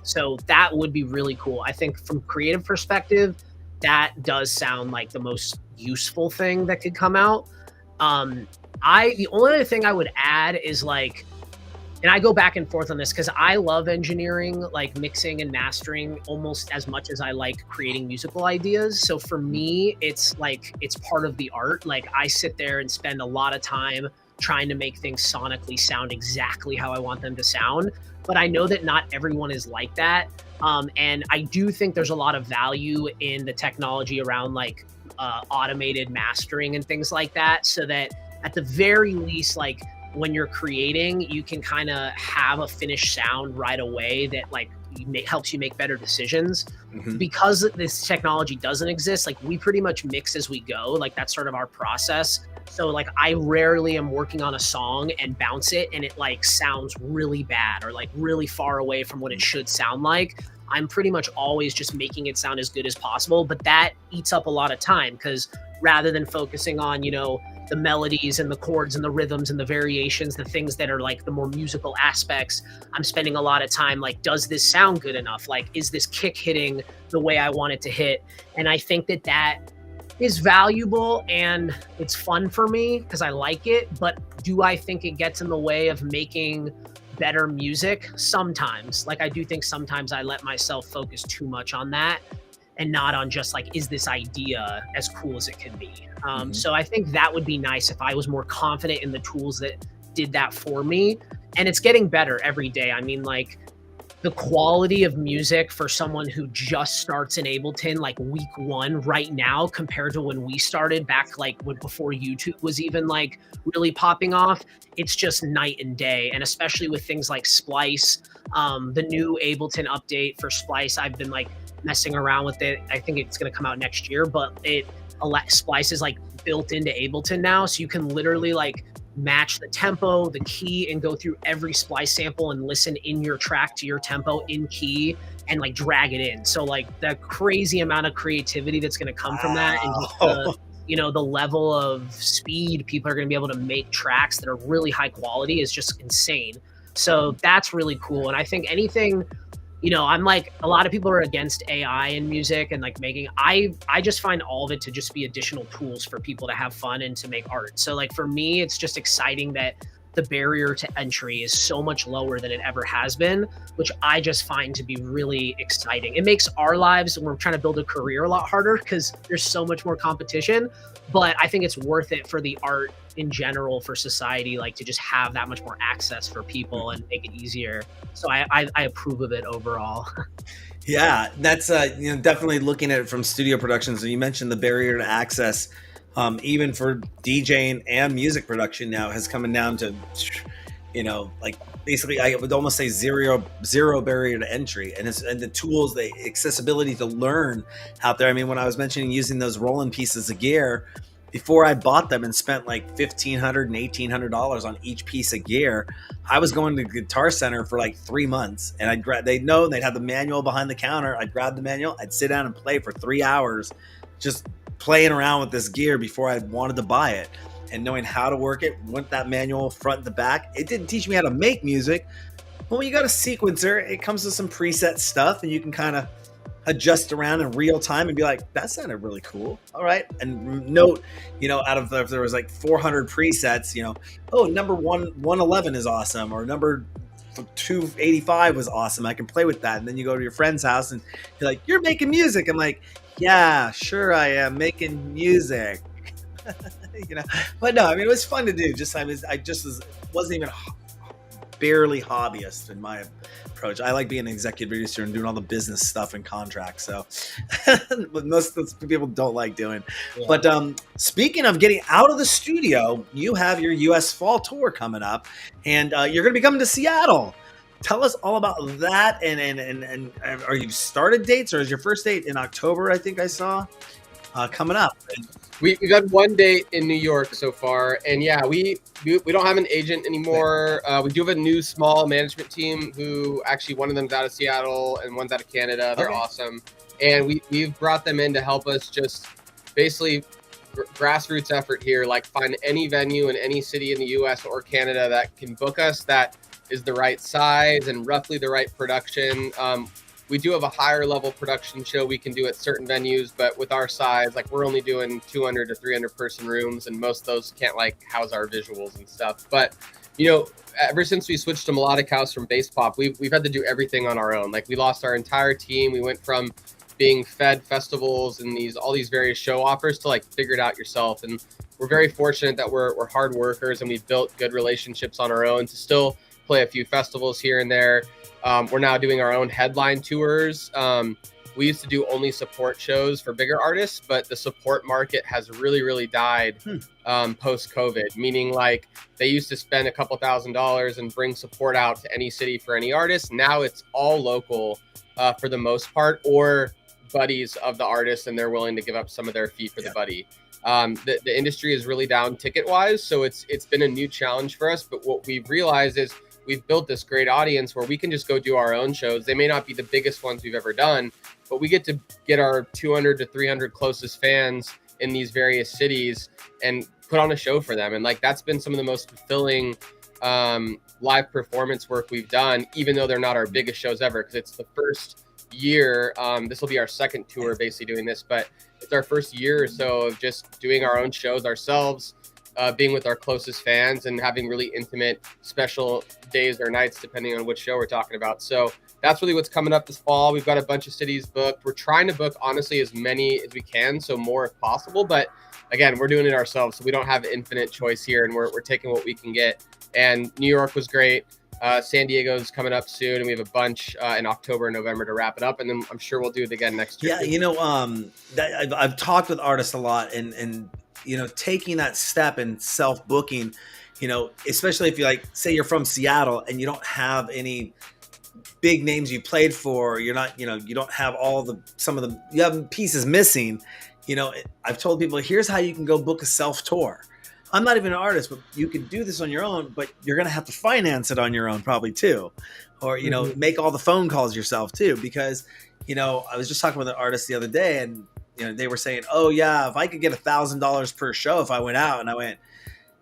So that would be really cool. I think from creative perspective, that does sound like the most useful thing that could come out. The only other thing I would add is like, and I go back and forth on this because I love engineering, like mixing and mastering almost as much as I like creating musical ideas. So for me, it's like, it's part of the art. Like, I sit there and spend a lot of time trying to make things sonically sound exactly how I want them to sound. But I know that not everyone is like that. And I do think there's a lot of value in the technology around like automated mastering and things like that, so that at the very least, like when you're creating, you can kind of have a finished sound right away that like helps you make better decisions. Mm-hmm. Because this technology doesn't exist, like we pretty much mix as we go. Like that's sort of our process. So like I rarely am working on a song and bounce it and it like sounds really bad or like really far away from what it should sound like. I'm pretty much always just making it sound as good as possible, but that eats up a lot of time because rather than focusing on, the melodies and the chords and the rhythms and the variations, the things that are like the more musical aspects, I'm spending a lot of time like, does this sound good enough? Like, is this kick hitting the way I want it to hit? And I think that is valuable and it's fun for me because I like it, but do I think it gets in the way of making better music? Sometimes. Like, I do think sometimes I let myself focus too much on that and not on just like, is this idea as cool as it can be? So I think that would be nice if I was more confident in the tools that did that for me. And it's getting better every day. I mean, like, the quality of music for someone who just starts in Ableton like week 1 right now compared to when we started back like before YouTube was even like really popping off, it's just night and day. And especially with things like Splice, the new Ableton update for Splice, I've been like messing around with it. I think it's going to come out next year, but Splice is like built into Ableton now, so you can literally like match the tempo, the key, and go through every Splice sample and listen in your track to your tempo in key and like drag it in. So like the crazy amount of creativity that's going to come from that, and just the level of speed people are going to be able to make tracks that are really high quality is just insane. So that's really cool. And I think anything, I'm like, a lot of people are against AI in music and like I just find all of it to just be additional tools for people to have fun and to make art. So like for me, it's just exciting that the barrier to entry is so much lower than it ever has been, which I just find to be really exciting. It makes our lives, when we're trying to build a career, a lot harder because there's so much more competition, but I think it's worth it for the art in general, for society, like to just have that much more access for people and make it easier. So I approve of it overall. Yeah, that's definitely looking at it from studio productions. You mentioned the barrier to access, even for DJing and music production now has coming down to, like basically I would almost say zero barrier to entry, and the tools, the accessibility to learn out there. I mean, when I was mentioning using those Roland pieces of gear, before I bought them and spent like $1,500 and $1,800 on each piece of gear, I was going to Guitar Center for like 3 months, and they'd have the manual behind the counter. I'd grab the manual, I'd sit down and play for 3 hours, just playing around with this gear before I wanted to buy it, and knowing how to work it, went that manual front to back. It didn't teach me how to make music, but when you got a sequencer, it comes with some preset stuff, and you can kind of adjust around in real time and be like, that sounded really cool. All right. And note, out of if there was like 400 presets, number 111 is awesome, or number 285 was awesome. I can play with that. And then you go to your friend's house and you're like, you're making music. I'm like, yeah, sure I am making music. But no, I mean, it was fun to do. Wasn't even barely hobbyist in my approach. I like being an executive producer and doing all the business stuff and contracts. So but most of the people don't like doing. Yeah. But speaking of getting out of the studio, you have your US fall tour coming up, and you're going to be coming to Seattle. Tell us all about that. And are you started dates, or is your first date in October? I think I saw coming up. We've had one date in New York so far, and yeah, we don't have an agent anymore. We do have a new small management team who actually, one of them's out of Seattle and one's out of Canada. They're awesome, and we've brought them in to help us just basically grassroots effort here, like find any venue in any city in the US or Canada that can book us, that is the right size and roughly the right production. We do have a higher level production show we can do at certain venues, but with our size, like we're only doing 200 to 300 person rooms, and most of those can't like house our visuals and stuff. But ever since we switched to melodic house from bass pop, we've had to do everything on our own. Like we lost our entire team. We went from being fed festivals and all these various show offers to like figure it out yourself. And we're very fortunate that we're hard workers and we've built good relationships on our own to still play a few festivals here and there. We're now doing our own headline tours. We used to do only support shows for bigger artists, but the support market has really, really died post-COVID, meaning like they used to spend a couple $1,000s and bring support out to any city for any artist. Now it's all local for the most part, or buddies of the artist, and they're willing to give up some of their fee for the buddy. The industry is really down ticket-wise, so it's been a new challenge for us. But what we've realized is we've built this great audience where we can just go do our own shows. They may not be the biggest ones we've ever done, but we get to get our 200 to 300 closest fans in these various cities and put on a show for them. And like, that's been some of the most fulfilling live performance work we've done, even though they're not our biggest shows ever, because it's the first year. This will be our second tour basically doing this, but it's our first year or so of just doing our own shows ourselves, being with our closest fans and having really intimate, special days or nights, depending on which show we're talking about. So that's really what's coming up this fall. We've got a bunch of cities booked. We're trying to book, honestly, as many as we can, so more if possible. But again, we're doing it ourselves, so we don't have infinite choice here, and we're taking what we can get. And New York was great. San Diego's coming up soon, and we have a bunch in October and November to wrap it up, and then I'm sure we'll do it again next year. Yeah, I've talked with artists a lot, and taking that step and self-booking, especially if you say you're from Seattle and you don't have any big names you played for, you're not, you don't have you have pieces missing. I've told people, here's how you can go book a self tour. I'm not even an artist, but you could do this on your own, but you're going to have to finance it on your own probably too. Or, make all the phone calls yourself too, because, I was just talking with an artist the other day, and, they were saying, oh yeah, if I could get $1,000 per show, if I went out, and I went,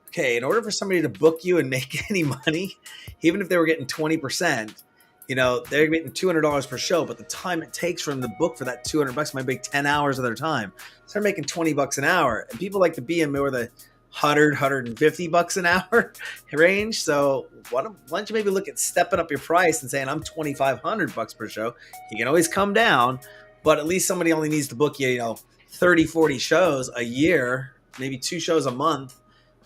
okay, in order for somebody to book you and make any money, even if they were getting 20%, they're getting $200 per show, but the time it takes for them to book for that $200 might be 10 hours of their time. So they're making $20 an hour, and people like to be in more the $150 an hour range. So why don't you maybe look at stepping up your price and saying, I'm $2,500 per show. You can always come down, but at least somebody only needs to book you, 30, 40 shows a year, maybe 2 shows a month.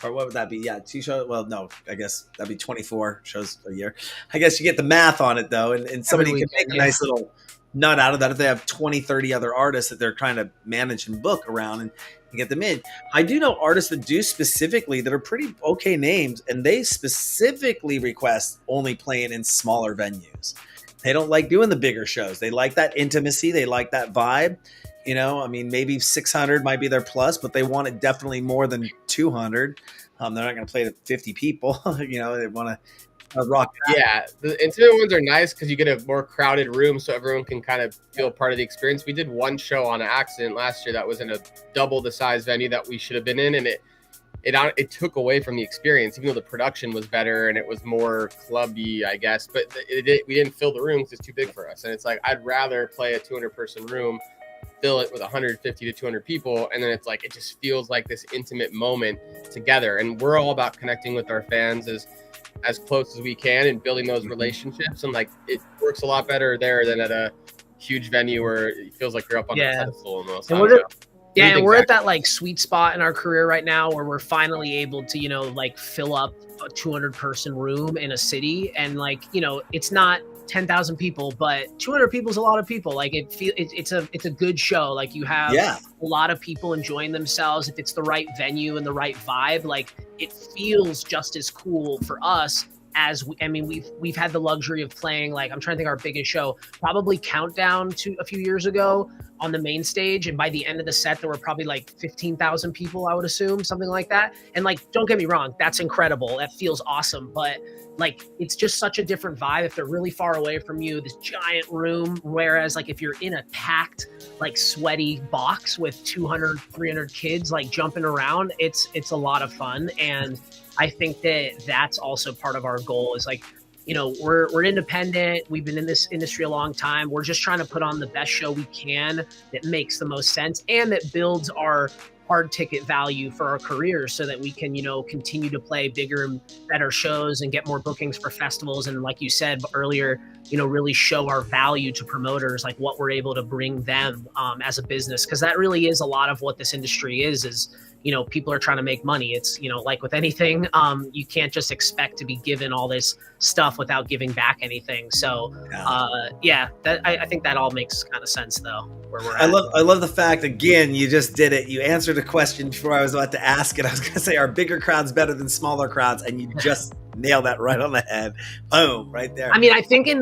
Or what would that be? Yeah, 2 shows. Well, no, I guess that'd be 24 shows a year. I guess you get the math on it, though. And somebody can make a nice little nut out of that if they have 20, 30 other artists that they're trying to manage and book around and get them in. I do know artists that do specifically that are pretty okay names, and they specifically request only playing in smaller venues. They don't like doing the bigger shows. They like that intimacy. They like that vibe. Maybe 600 might be their plus, but they want it definitely more than 200. They're not going to play to 50 people. They want to rock. Yeah, the intimate ones are nice because you get a more crowded room, so everyone can kind of feel part of the experience. We did one show on accident last year that was in a double the size venue that we should have been in, and it took away from the experience, even though the production was better and it was more clubby, I guess. But we didn't fill the room because it's too big for us. And it's like, I'd rather play a 200-person room, fill it with 150 to 200 people, and then it's like, it just feels like this intimate moment together. And we're all about connecting with our fans as close as we can and building those relationships. And like, it works a lot better there than at a huge venue where it feels like you're up on the pedestal almost. Yeah, do you and think, we're Zach? at that like sweet spot in our career right now where we're finally able to, like fill up a 200-person room in a city, and like, it's not 10,000 people, but 200 people is a lot of people. Like it's a good show. Like you have Yeah. a lot of people enjoying themselves. If it's the right venue and the right vibe, like it feels just as cool for us as we've had the luxury of playing, like, I'm trying to think, our biggest show, probably Countdown, to a few years ago on the main stage, and by the end of the set there were probably like 15,000 people, I would assume, something like that. And like, don't get me wrong, that's incredible, that feels awesome, but like it's just such a different vibe if they're really far away from you, this giant room, whereas like if you're in a packed, like sweaty box with 200, 300 kids like jumping around, it's a lot of fun. And I think that that's also part of our goal is like, we're independent. We've been in this industry a long time. We're just trying to put on the best show we can that makes the most sense and that builds our hard ticket value for our careers so that we can, continue to play bigger and better shows and get more bookings for festivals. And like you said earlier, really show our value to promoters, like what we're able to bring them as a business. Cause that really is a lot of what this industry is, people are trying to make money. It's, like with anything, you can't just expect to be given all this stuff without giving back anything. So, I think that all makes kind of sense though, where we're at. I love the fact, again, you just did it. You answered a question before I was about to ask it. I was going to say, are bigger crowds better than smaller crowds? And you just nailed that right on the head. Boom, right there. I mean, I think in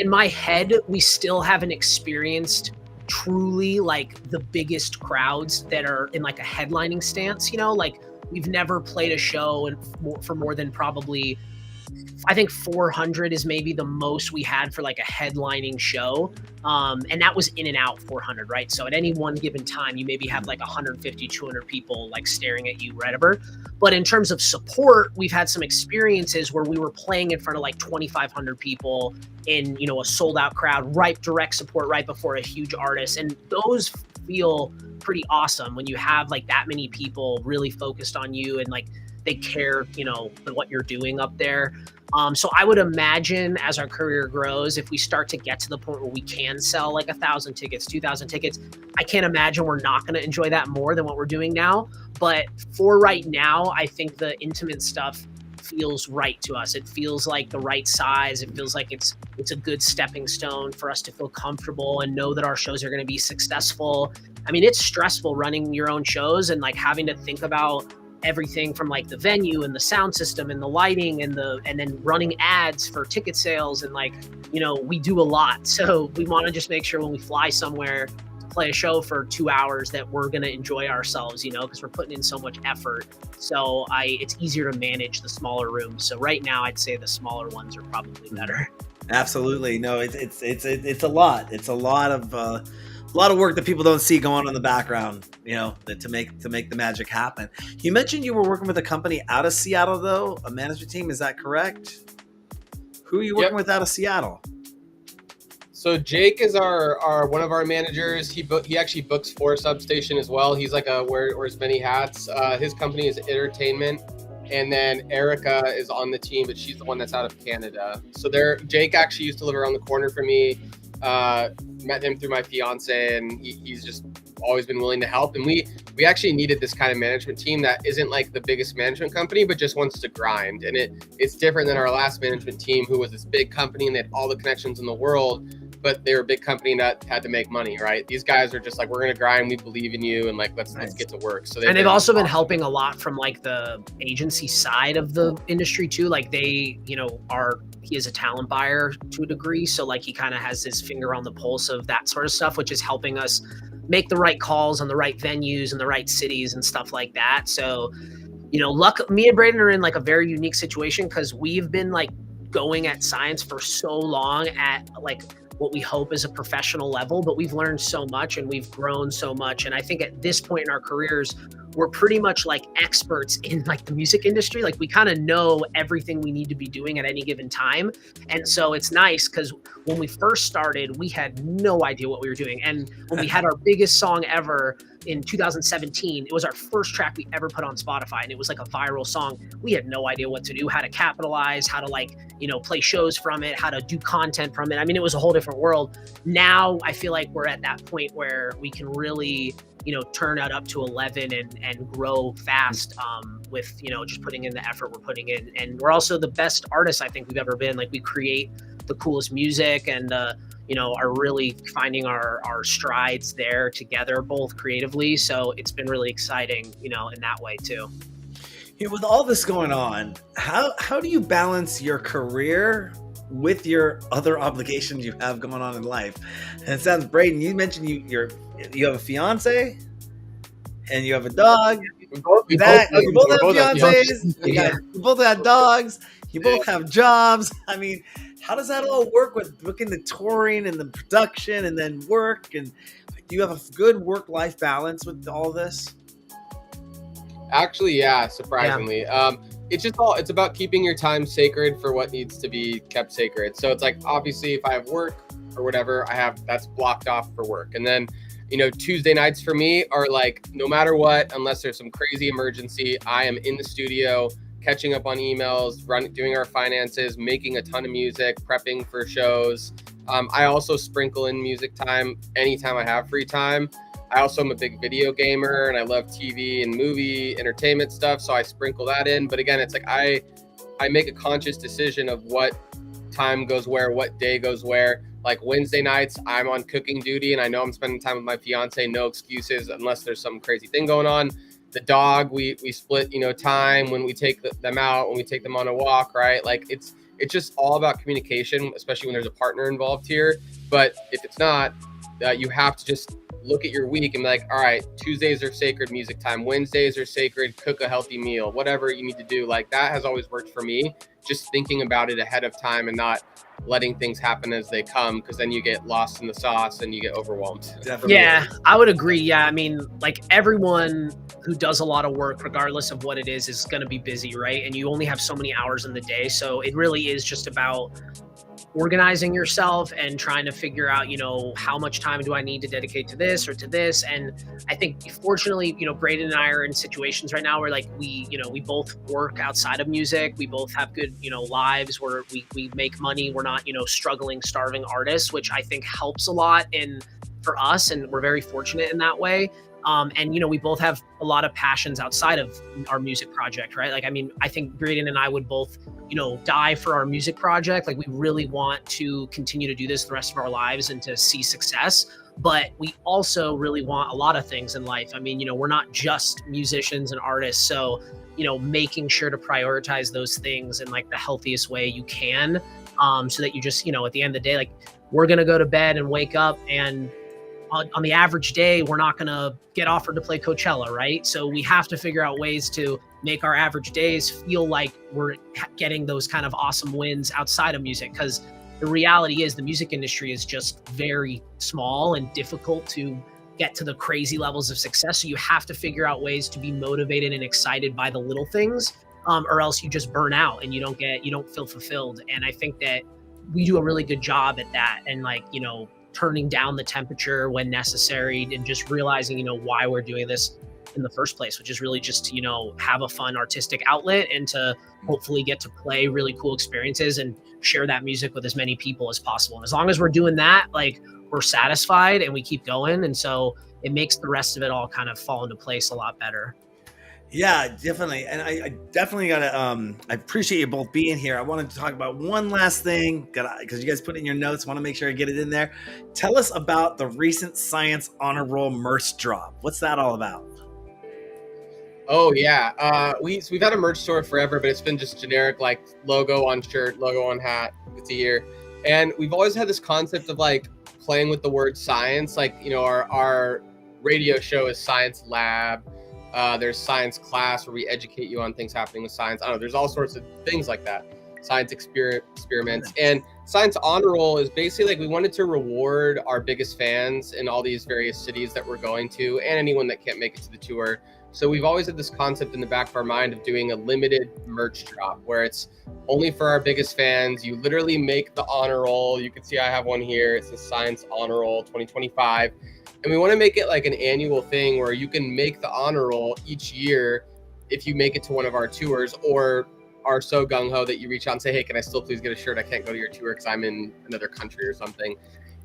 my head, we still haven't experienced truly like the biggest crowds that are in like a headlining stance, like we've never played a show for more than probably, I think 400 is maybe the most we had for like a headlining show. And that was in and out 400, right? So at any one given time, you maybe have like 150, 200 people like staring at you, whatever. But in terms of support, we've had some experiences where we were playing in front of like 2,500 people in, a sold out crowd, right, direct support right before a huge artist. And those feel pretty awesome when you have like that many people really focused on you and like they care, what you're doing up there. So I would imagine as our career grows, if we start to get to the point where we can sell like 1,000 tickets, 2,000 tickets, I can't imagine we're not going to enjoy that more than what we're doing now. But for right now, I think the intimate stuff feels right to us. It feels like the right size. It feels like it's a good stepping stone for us to feel comfortable and know that our shows are going to be successful. I mean, it's stressful running your own shows and like having to think about everything from like the venue and the sound system and the lighting and then running ads for ticket sales. And like, we do a lot. So we want to just make sure when we fly somewhere to play a show for 2 hours that we're going to enjoy ourselves, because we're putting in so much effort. So it's easier to manage the smaller rooms. So right now I'd say the smaller ones are probably better. Absolutely. No, it's a lot. It's a lot of work that people don't see going on in the background, to make the magic happen. You mentioned you were working with a company out of Seattle, though, a management team. Is that correct? Who are you working with out of Seattle? So Jake is our one of our managers. He actually books for Substation as well. He's like wears many hats. His company is Entertainment. And then Erica is on the team, but she's the one that's out of Canada. So Jake actually used to live around the corner from me. Met him through my fiance, and he's just always been willing to help. And we actually needed this kind of management team that isn't like the biggest management company, but just wants to grind. And it's different than our last management team, who was this big company and they had all the connections in the world, but they were a big company that had to make money, right? These guys are just like, we're going to grind. We believe in you. And like, let's get to work. So they've also been helping a lot from like the agency side of the industry too. Like they, he is a talent buyer to a degree. So like he kind of has his finger on the pulse of that sort of stuff, which is helping us make the right calls on the right venues and the right cities and stuff like that. So, me and Braden are in like a very unique situation because we've been like going at Syence for so long at like what we hope is a professional level, but we've learned so much and we've grown so much. And I think at this point in our careers, we're pretty much like experts in like the music industry. Like we kind of know everything we need to be doing at any given time. And so it's nice because when we first started, we had no idea what we were doing. And when we had our biggest song ever, in 2017. It was our first track we ever put on Spotify, and it was like a viral song. We had no idea what to do, how to capitalize, how to like, play shows from it, how to do content from it. I mean, it was a whole different world. Now I feel like we're at that point where we can really, turn that up to 11 and grow fast with, just putting in the effort we're putting in. And we're also the best artists I think we've ever been. Like, we create the coolest music and, are really finding our strides there together, both creatively. So it's been really exciting, in that way too. With all this going on, how do you balance your career with your other obligations you have going on in life? And it sounds, Braden, you mentioned you have a fiance and you have a dog. You both have fiancés. You both have dogs. You both have jobs. I mean, how does that all work with booking the touring and the production and then work? And do you have a good work-life balance with all this? Actually, yeah, surprisingly. Yeah. It's about keeping your time sacred for what needs to be kept sacred. So it's like, obviously, if I have work or whatever, that's blocked off for work. And then, Tuesday nights for me are like, no matter what, unless there's some crazy emergency, I am in the studio, catching up on emails, doing our finances, making a ton of music, prepping for shows. I also sprinkle in music time anytime I have free time. I also am a big video gamer and I love TV and movie entertainment stuff. So I sprinkle that in. But again, it's like I make a conscious decision of what time goes where, what day goes where. Like Wednesday nights, I'm on cooking duty and I know I'm spending time with my fiance, no excuses unless there's some crazy thing going on. The dog, we split, time when we take them out, when we take them on a walk, right? Like it's just all about communication, especially when there's a partner involved here. But if it's not, you have to just look at your week and be like, all right, Tuesdays are sacred music time. Wednesdays are sacred, cook a healthy meal, whatever you need to do. Like that has always worked for me. Just thinking about it ahead of time and not letting things happen as they come, because then you get lost in the sauce and you get overwhelmed. Definitely. Yeah, I would agree. Yeah, I mean, like everyone who does a lot of work, regardless of what it is going to be busy, right? And you only have so many hours in the day. So it really is just about organizing yourself and trying to figure out, how much time do I need to dedicate to this or to this. And I think fortunately, Braden and I are in situations right now where like we both work outside of music. We both have good, lives where we make money. We're not, struggling, starving artists, which I think helps a lot for us. And we're very fortunate in that way. And, we both have a lot of passions outside of our music project, right? Like, I mean, I think Braden and I would both, die for our music project. Like, we really want to continue to do this the rest of our lives and to see success. But we also really want a lot of things in life. I mean, we're not just musicians and artists. So, making sure to prioritize those things in like the healthiest way you can, so that you just, at the end of the day, like we're going to go to bed and wake up and on the average day, we're not going to get offered to play Coachella, right? So we have to figure out ways to make our average days feel like we're getting those kind of awesome wins outside of music. Because the reality is the music industry is just very small and difficult to get to the crazy levels of success. So you have to figure out ways to be motivated and excited by the little things, or else you just burn out and you don't feel fulfilled. And I think that we do a really good job at that. And like, turning down the temperature when necessary and just realizing, why we're doing this in the first place, which is really just to, have a fun artistic outlet and to hopefully get to play really cool experiences and share that music with as many people as possible. And as long as we're doing that, like we're satisfied and we keep going. And so it makes the rest of it all kind of fall into place a lot better. Yeah, definitely. And I definitely got to, I appreciate you both being here. I wanted to talk about one last thing because you guys put it in your notes. I want to make sure I get it in there. Tell us about the recent Syence Honor Roll merch drop. What's that all about? Oh, yeah. We've had a merch store forever, but it's been just generic, like logo on shirt, logo on hat. It's a year. And we've always had this concept of like playing with the word science. Like, our radio show is Science Lab. There's science class where we educate you on things happening with science. I don't know, there's all sorts of things like that. Science experiments. And Syence Honor Roll is basically like we wanted to reward our biggest fans in all these various cities that we're going to and anyone that can't make it to the tour. So we've always had this concept in the back of our mind of doing a limited merch drop where it's only for our biggest fans. You literally make the honor roll. You can see I have one here. It says Syence Honor Roll 2025. And we want to make it like an annual thing where you can make the honor roll each year if you make it to one of our tours, or are so gung-ho that you reach out and say, hey, can I still please get a shirt? I can't go to your tour because I'm in another country or something.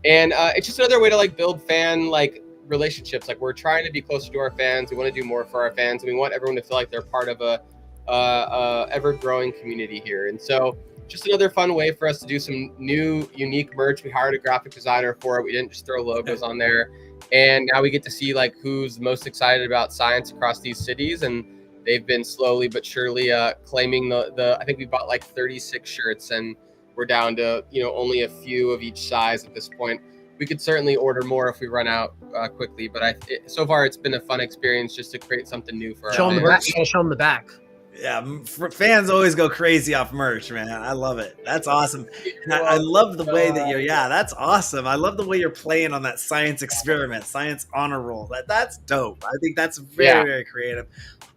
And it's just another way to like build fan like relationships. Like, we're trying to be closer to our fans. We want to do more for our fans, and we want everyone to feel like they're part of a ever-growing community here. And so just another fun way for us to do some new, unique merch. We hired a graphic designer for it. We didn't just throw logos on there. And now we get to see like who's most excited about Syence across these cities. And they've been slowly but surely claiming the I think we bought like 36 shirts, and we're down to, only a few of each size at this point. We could certainly order more if we run out quickly, but so far it's been a fun experience just to create something new for Show our them fans. the back. You gotta show them the back. Yeah, fans always go crazy off merch, man. I love it. That's awesome. And I love the way that that's awesome. I love the way you're playing on that Syence experiment, Syence honor roll. That's dope. I think that's very, very creative.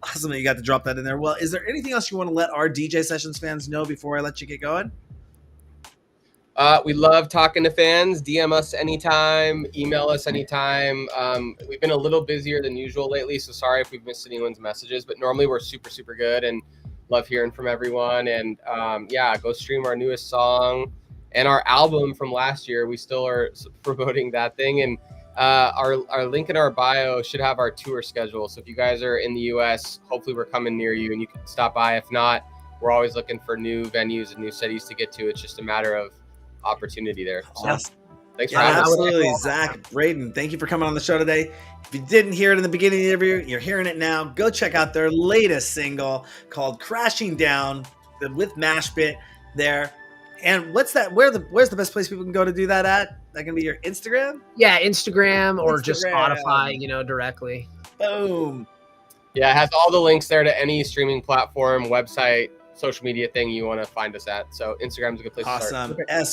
Awesome that you got to drop that in there. Well, is there anything else you want to let our DJ Sessions fans know before I let you get going? We love talking to fans. DM us anytime, email us anytime. We've been a little busier than usual lately, so sorry if we've missed anyone's messages, but normally we're super, super good and love hearing from everyone. And go stream our newest song and our album from last year. We still are promoting that thing. And our link in our bio should have our tour schedule. So if you guys are in the US, hopefully we're coming near you and you can stop by. If not, we're always looking for new venues and new cities to get to. It's just a matter of opportunity there. So thanks for having us. Absolutely. Zach, Braden, thank you for coming on the show today. If you didn't hear it in the beginning of the interview, you're hearing it now. Go check out their latest single called Crashing Down with Mashbit there. And what's that? Where's the best place people can go to do that at? That can be your Instagram? Yeah, Instagram or just Spotify, directly. Boom. Yeah, it has all the links there to any streaming platform, website, social media thing you want to find us at. So Instagram's a good place to start. Awesome.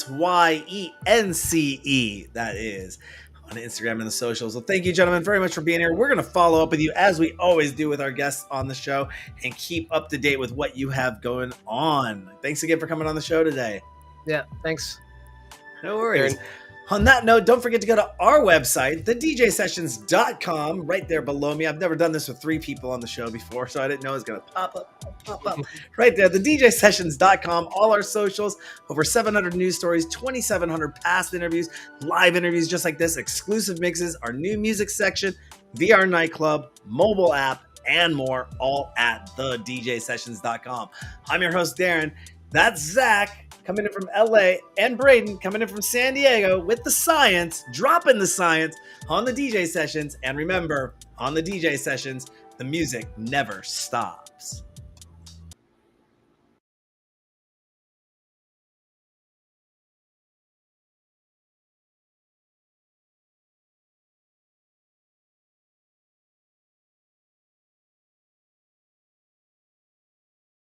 SYENCE, that is, on Instagram and the socials. Well, thank you, gentlemen, very much for being here. We're going to follow up with you as we always do with our guests on the show and keep up to date with what you have going on. Thanks again for coming on the show today. Yeah, thanks. No worries. On that note, don't forget to go to our website, thedjsessions.com, right there below me. I've never done this with 3 people on the show before, so I didn't know it was going to pop up. Right there, thedjsessions.com, all our socials, over 700 news stories, 2,700 past interviews, live interviews just like this, exclusive mixes, our new music section, VR nightclub, mobile app, and more, all at thedjsessions.com. I'm your host, Darren. That's Zach, coming in from LA, and Braden coming in from San Diego with the Syence, dropping the Syence on the DJ Sessions. And remember, on the DJ Sessions, the music never stops.